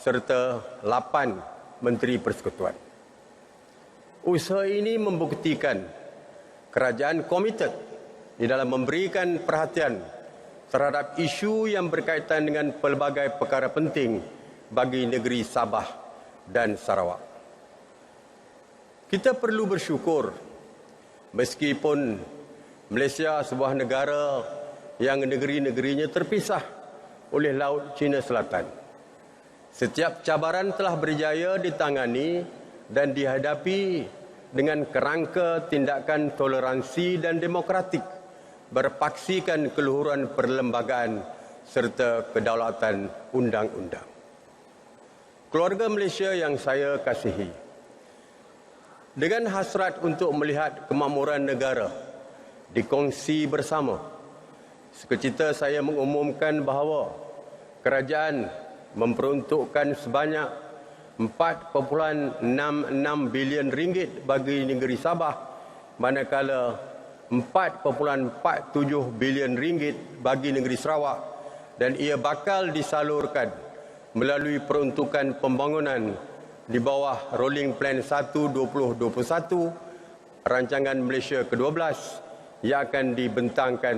serta 8 Menteri Persekutuan. Usaha ini membuktikan kerajaan komited di dalam memberikan perhatian terhadap isu yang berkaitan dengan pelbagai perkara penting bagi negeri Sabah dan Sarawak. Kita perlu bersyukur meskipun Malaysia sebuah negara yang negeri-negerinya terpisah oleh Laut Cina Selatan. Setiap cabaran telah berjaya ditangani dan dihadapi dengan kerangka tindakan toleransi dan demokratik, berpaksikan keluhuran perlembagaan serta kedaulatan undang-undang. Keluarga Malaysia yang saya kasihi, dengan hasrat untuk melihat kemakmuran negara dikongsi bersama, sekecita saya mengumumkan bahawa kerajaan memperuntukkan sebanyak 4.66 bilion ringgit bagi negeri Sabah, manakala 4.47 bilion ringgit bagi negeri Sarawak dan ia bakal disalurkan melalui peruntukan pembangunan di bawah Rolling Plan 1 2021 Rancangan Malaysia ke-12 yang akan dibentangkan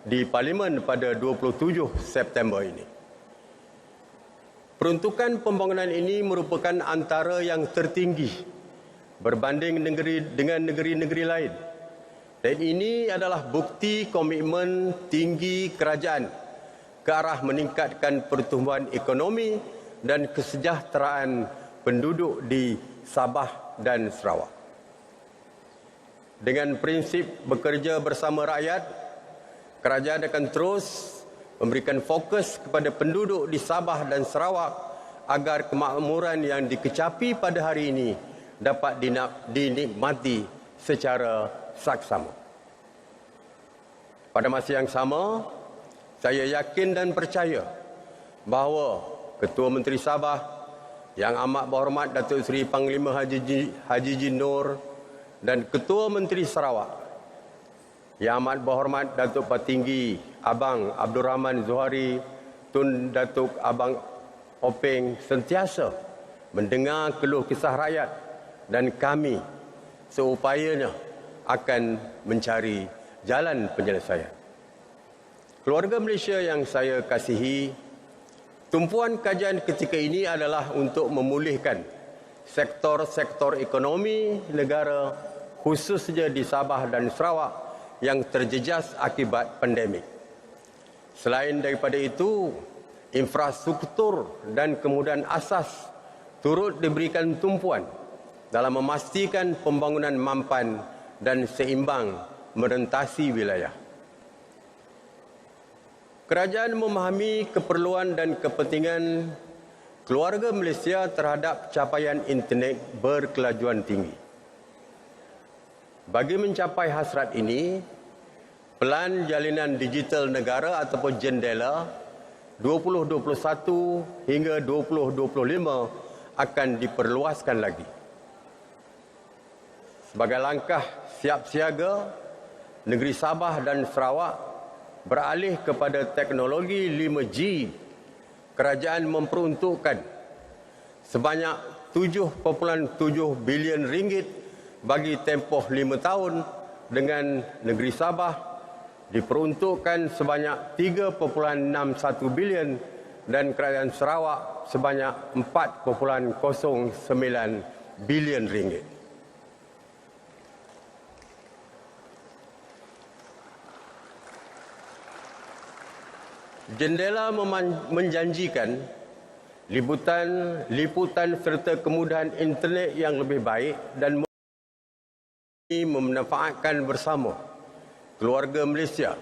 di Parlimen pada 27 September ini. Peruntukan pembangunan ini merupakan antara yang tertinggi berbanding dengan negeri-negeri lain. Dan ini adalah bukti komitmen tinggi kerajaan ke arah meningkatkan pertumbuhan ekonomi dan kesejahteraan penduduk di Sabah dan Sarawak. Dengan prinsip bekerja bersama rakyat, kerajaan akan terus memberikan fokus kepada penduduk di Sabah dan Sarawak agar kemakmuran yang dikecapi pada hari ini dapat dinikmati secara saksama. Pada masa yang sama, saya yakin dan percaya bahawa Ketua Menteri Sabah Yang Amat Berhormat Datuk Seri Panglima Haji Jinur dan Ketua Menteri Sarawak Yang Amat Berhormat Datuk Patinggi Abang Abdul Rahman Zuhari Tun Datuk Abang Openg sentiasa mendengar keluh kisah rakyat dan kami seupayanya akan mencari jalan penyelesaian. Keluarga Malaysia yang saya kasihi, tumpuan kajian ketika ini adalah untuk memulihkan sektor-sektor ekonomi negara khususnya di Sabah dan Sarawak yang terjejas akibat pandemik. Selain daripada itu, infrastruktur dan kemudahan asas turut diberikan tumpuan dalam memastikan pembangunan mampan dan seimbang merentasi wilayah. Kerajaan memahami keperluan dan kepentingan keluarga Malaysia terhadap capaian internet berkelajuan tinggi. Bagi mencapai hasrat ini, Pelan Jalinan Digital Negara ataupun JENDELA 2021 hingga 2025 akan diperluaskan lagi. Sebagai langkah siap siaga, negeri Sabah dan Sarawak beralih kepada teknologi 5G. Kerajaan memperuntukkan sebanyak 7.7 bilion ringgit bagi tempoh 5 tahun, dengan negeri Sabah diperuntukkan sebanyak 3.61 bilion dan kerajaan Sarawak sebanyak 4.09 bilion ringgit. JENDELA menjanjikan liputan serta kemudahan internet yang lebih baik dan memanfaatkan bersama keluarga Malaysia,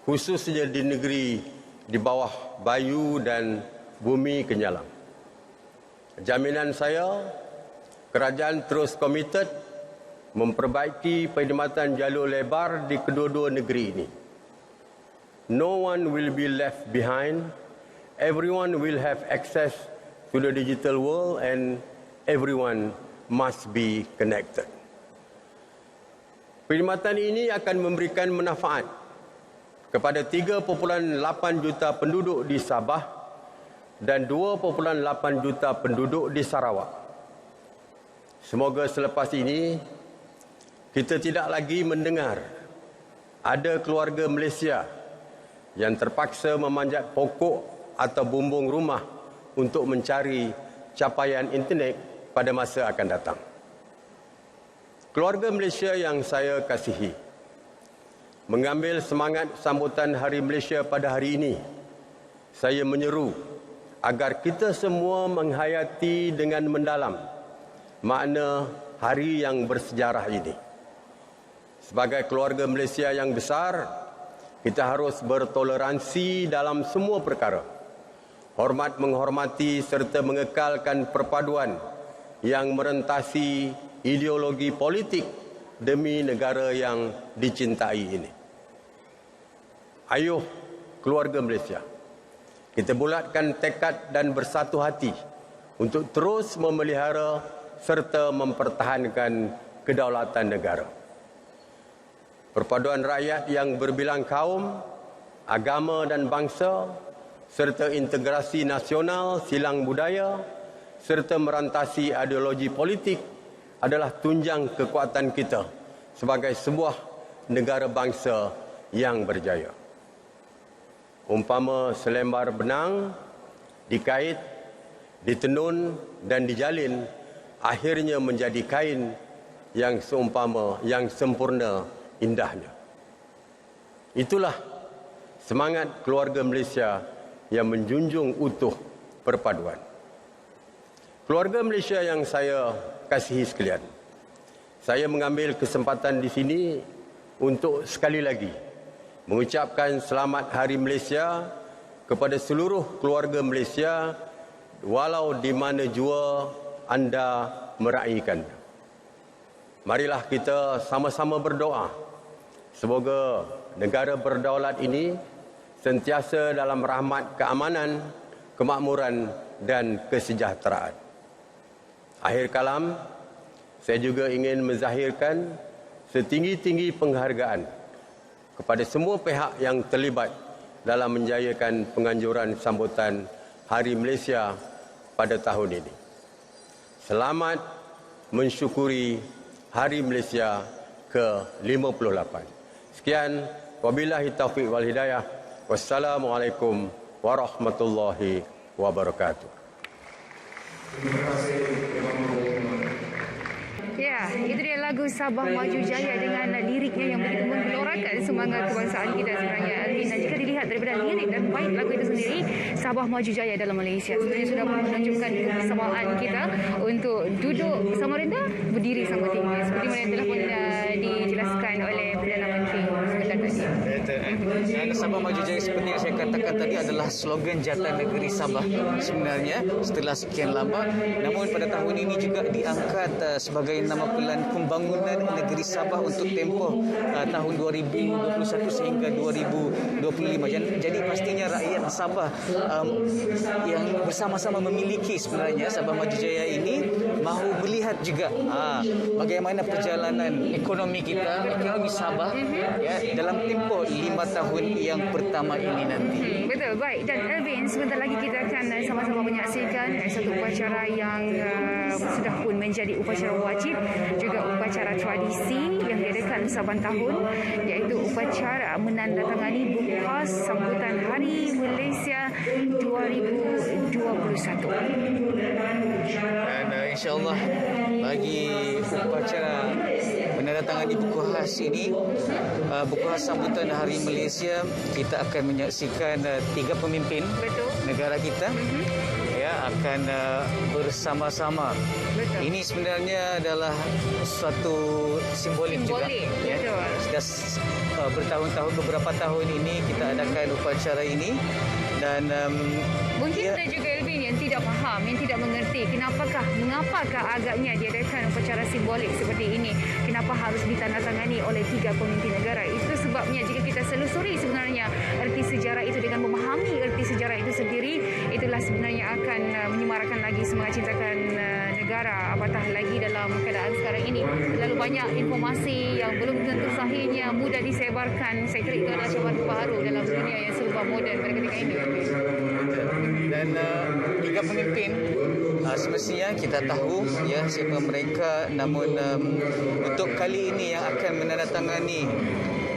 khususnya di negeri di bawah bayu dan bumi kenyalang. Jaminan saya, kerajaan terus komited memperbaiki perkhidmatan jalur lebar di kedua-dua negeri ini. No one will be left behind. Everyone will have access to the digital world and everyone must be connected. Perkhidmatan ini akan memberikan manfaat kepada 3.8 juta penduduk di Sabah dan 2.8 juta penduduk di Sarawak. Semoga selepas ini kita tidak lagi mendengar ada keluarga Malaysia yang terpaksa memanjat pokok atau bumbung rumah untuk mencari capaian internet pada masa akan datang. Keluarga Malaysia yang saya kasihi, mengambil semangat sambutan Hari Malaysia pada hari ini, saya menyeru agar kita semua menghayati dengan mendalam makna hari yang bersejarah ini. Sebagai keluarga Malaysia yang besar, kita harus bertoleransi dalam semua perkara, hormat menghormati serta mengekalkan perpaduan yang merentasi ideologi politik demi negara yang dicintai ini. Ayuh keluarga Malaysia, kita bulatkan tekad dan bersatu hati untuk terus memelihara serta mempertahankan kedaulatan negara. Perpaduan rakyat yang berbilang kaum, agama dan bangsa serta integrasi nasional silang budaya serta merantasi ideologi politik adalah tunjang kekuatan kita sebagai sebuah negara bangsa yang berjaya. Umpama selembar benang dikait, ditenun dan dijalin, akhirnya menjadi kain yang seumpama, yang sempurna indahnya. Itulah semangat keluarga Malaysia yang menjunjung utuh perpaduan. Keluarga Malaysia yang saya kasihi sekalian, saya mengambil kesempatan di sini untuk sekali lagi mengucapkan selamat Hari Malaysia kepada seluruh keluarga Malaysia walau di mana jua anda meraihkannya. Marilah kita sama-sama berdoa semoga negara berdaulat ini sentiasa dalam rahmat keamanan, kemakmuran dan kesejahteraan. Akhir kalam, saya juga ingin menzahirkan setinggi-tinggi penghargaan kepada semua pihak yang terlibat dalam menjayakan penganjuran sambutan Hari Malaysia pada tahun ini. Selamat mensyukuri Hari Malaysia ke-58. Sekian, wabillahi taufiq wal hidayah. Wassalamualaikum warahmatullahi wabarakatuh. Ya, itu dia lagu Sabah Maju Jaya dengan liriknya yang begitu menggelorakan semangat kebangsaan kita sebenarnya, Alvin. Dan jika dilihat daripada lirik dan bait lagu itu sendiri, Sabah Maju Jaya dalam Malaysia sebenarnya sudah menunjukkan kesamaan kita untuk duduk sama rendah, berdiri sama tinggi. Seperti mana yang telah pun dijelaskan oleh Perdana Menteri sebentar tadi. Dan Sabah Maju Jaya seperti yang saya katakan tadi adalah slogan Jatan Negeri Sabah sebenarnya setelah sekian lama. Namun pada tahun ini juga diangkat sebagai nama pelan pembangunan negeri Sabah untuk tempoh tahun 2021 sehingga 2025. Jadi pastinya rakyat Sabah yang bersama-sama memiliki sebenarnya Sabah Maju Jaya ini mahu melihat juga bagaimana perjalanan ekonomi kita, ekonomi Sabah ya dalam tempoh 5 tahun yang pertama ini nanti. Betul, baik. Dan Alvin, sebentar lagi kita akan sama-sama menyaksikan satu upacara yang sudah pun menjadi upacara wajib, juga upacara tradisi yang diadakan saban tahun, iaitu upacara menandatangani buku khas sambutan Hari Malaysia 2021. Dan insya-Allah bagi upacara menandatangani buku khas ini, buku khas sambutan Hari Malaysia, kita akan menyaksikan 3 pemimpin negara kita ya akan bersama-sama. Betul. Ini sebenarnya adalah suatu simbolik juga. Ya. Sudah bertahun-tahun, beberapa tahun ini kita adakan upacara ini dan mungkin ada juga Elvin yang tidak faham, yang tidak mengerti mengapakah agaknya diadakan upacara simbolik seperti ini, kenapa harus ditandatangani oleh 3 pemimpin negara. Itu sebabnya jika kita selusuri sebenarnya erti sejarah itu, dengan memahami erti sejarah itu sendiri, itulah sebenarnya akan menyemarakkan lagi semangat cintakan negara, apatah lagi dalam keadaan sekarang ini terlalu banyak informasi yang belum tentu sahihnya mudah disebarkan. Saya kira itu adalah cabaran baru dalam dunia yang serba moden pada ketika ini. Dan 3 pemimpin semestinya kita tahu ya siapa mereka, namun untuk kali ini yang akan menandatangani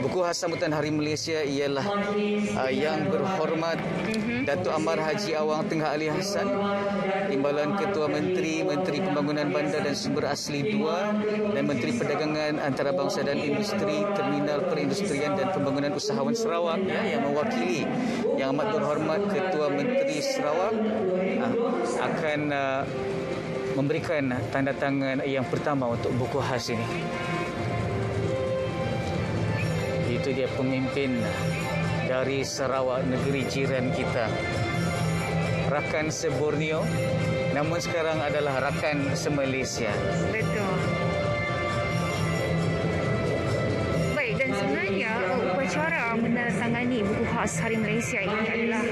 buku khas sambutan Hari Malaysia ialah Yang Berhormat Datuk Amar Haji Awang Tengah Ali Hassan, Timbalan Ketua Menteri, Menteri Pembangunan Bandar dan Sumber Asli 2 dan Menteri Perdagangan Antarabangsa dan Industri, Terminal Perindustrian dan Pembangunan Usahawan Sarawak ya, yang mewakili Yang Amat Berhormat Ketua Menteri Sarawak akan memberikan tanda tangan yang pertama untuk buku khas ini. Itu dia pemimpin dari Sarawak, negeri jiran kita. Rakan se-Borneo, namun sekarang adalah rakan se-Malaysia. Betul. Baik, dan sebenarnya upacara menandatangani buku khas Hari Malaysia ini adalah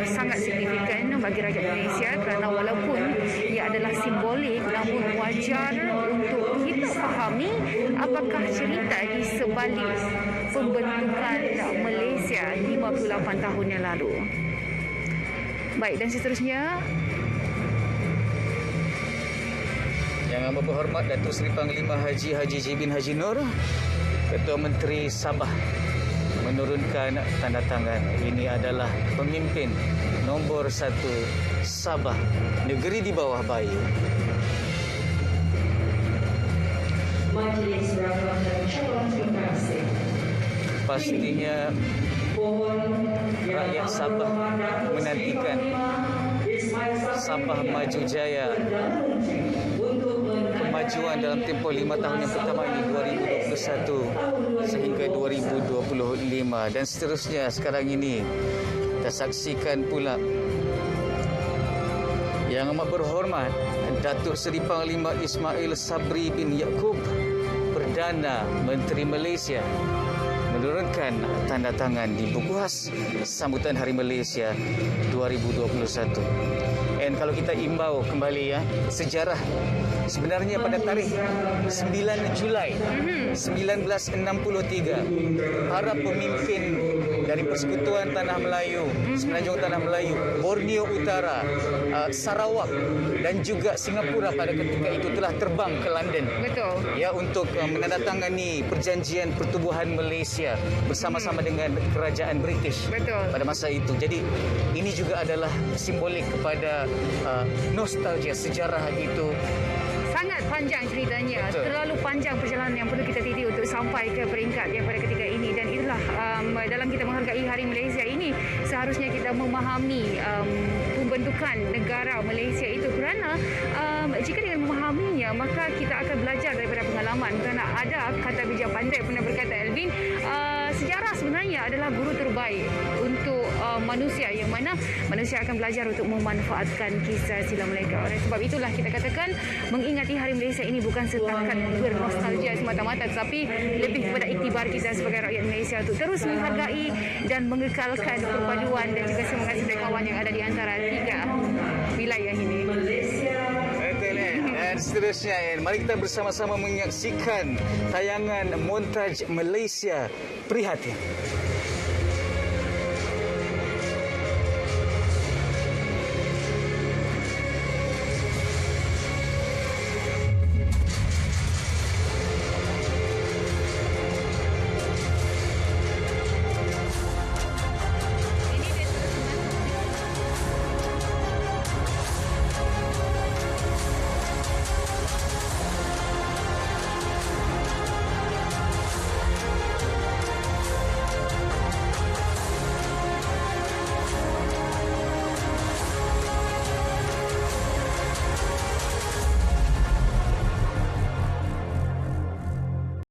sangat signifikan bagi rakyat Malaysia, kerana walaupun ia adalah simbolik, namun wajar untuk kita fahami apakah cerita di sebalik pembentukan Malaysia 58 tahun yang lalu. Baik, dan seterusnya Yang Amat Berhormat Datuk Seri Panglima Haji J bin Haji Nur, Ketua Menteri Sabah, menurunkan tanda tangan. Ini adalah pemimpin nombor 1 Sabah, negeri di bawah bayu. Majlis Rakyat dan calon kekasih. Pastinya rakyat Sabah menantikan Sabah maju jaya. Kemajuan dalam tempoh 5 tahun yang pertama ini 2021 sehingga 2025 dan seterusnya. Sekarang ini kita saksikan pula Yang Amat Berhormat Datuk Seri Panglima Ismail Sabri bin Yaakob, Perdana Menteri Malaysia, menurunkan tanda tangan di buku khas sambutan Hari Malaysia 2021. Dan kalau kita imbau kembali sejarah, sebenarnya pada tarikh 9 Julai 1963, para pemimpin dari Persekutuan Tanah Melayu, Semenanjung Tanah Melayu, Borneo Utara, Sarawak dan juga Singapura pada ketika itu telah terbang ke London. betul. Ya, untuk menandatangani perjanjian pertubuhan Malaysia bersama-sama dengan kerajaan British. Betul. Pada masa itu. Jadi ini juga adalah simbolik kepada nostalgia sejarah itu. Sangat panjang ceritanya. Betul. Terlalu panjang perjalanan yang perlu kita titi untuk sampai ke peringkat yang pada ketika ini. Dan itulah dalam kita menghargai Hari Malaysia ini, seharusnya kita memahami pembentukan negara Malaysia itu, kerana jika dengan memahaminya, maka kita akan belajar daripada pengalaman. Kerana ada kata bijak pandai pernah berkata, Elvin, sejarah sebenarnya adalah guru terbaik untuk manusia, yang mana manusia akan belajar untuk memanfaatkan kisah silam mereka. Oleh sebab itulah kita katakan mengingati Hari Malaysia ini bukan setakat bernostalgia semata-mata, tetapi lebih kepada iktibar kita sebagai rakyat Malaysia untuk terus menghargai dan mengekalkan perpaduan dan juga semangat kawan yang ada di antara 3 wilayah ini. Betul, dan seterusnya. Mari kita bersama-sama menyaksikan tayangan montaj Malaysia Prihatin.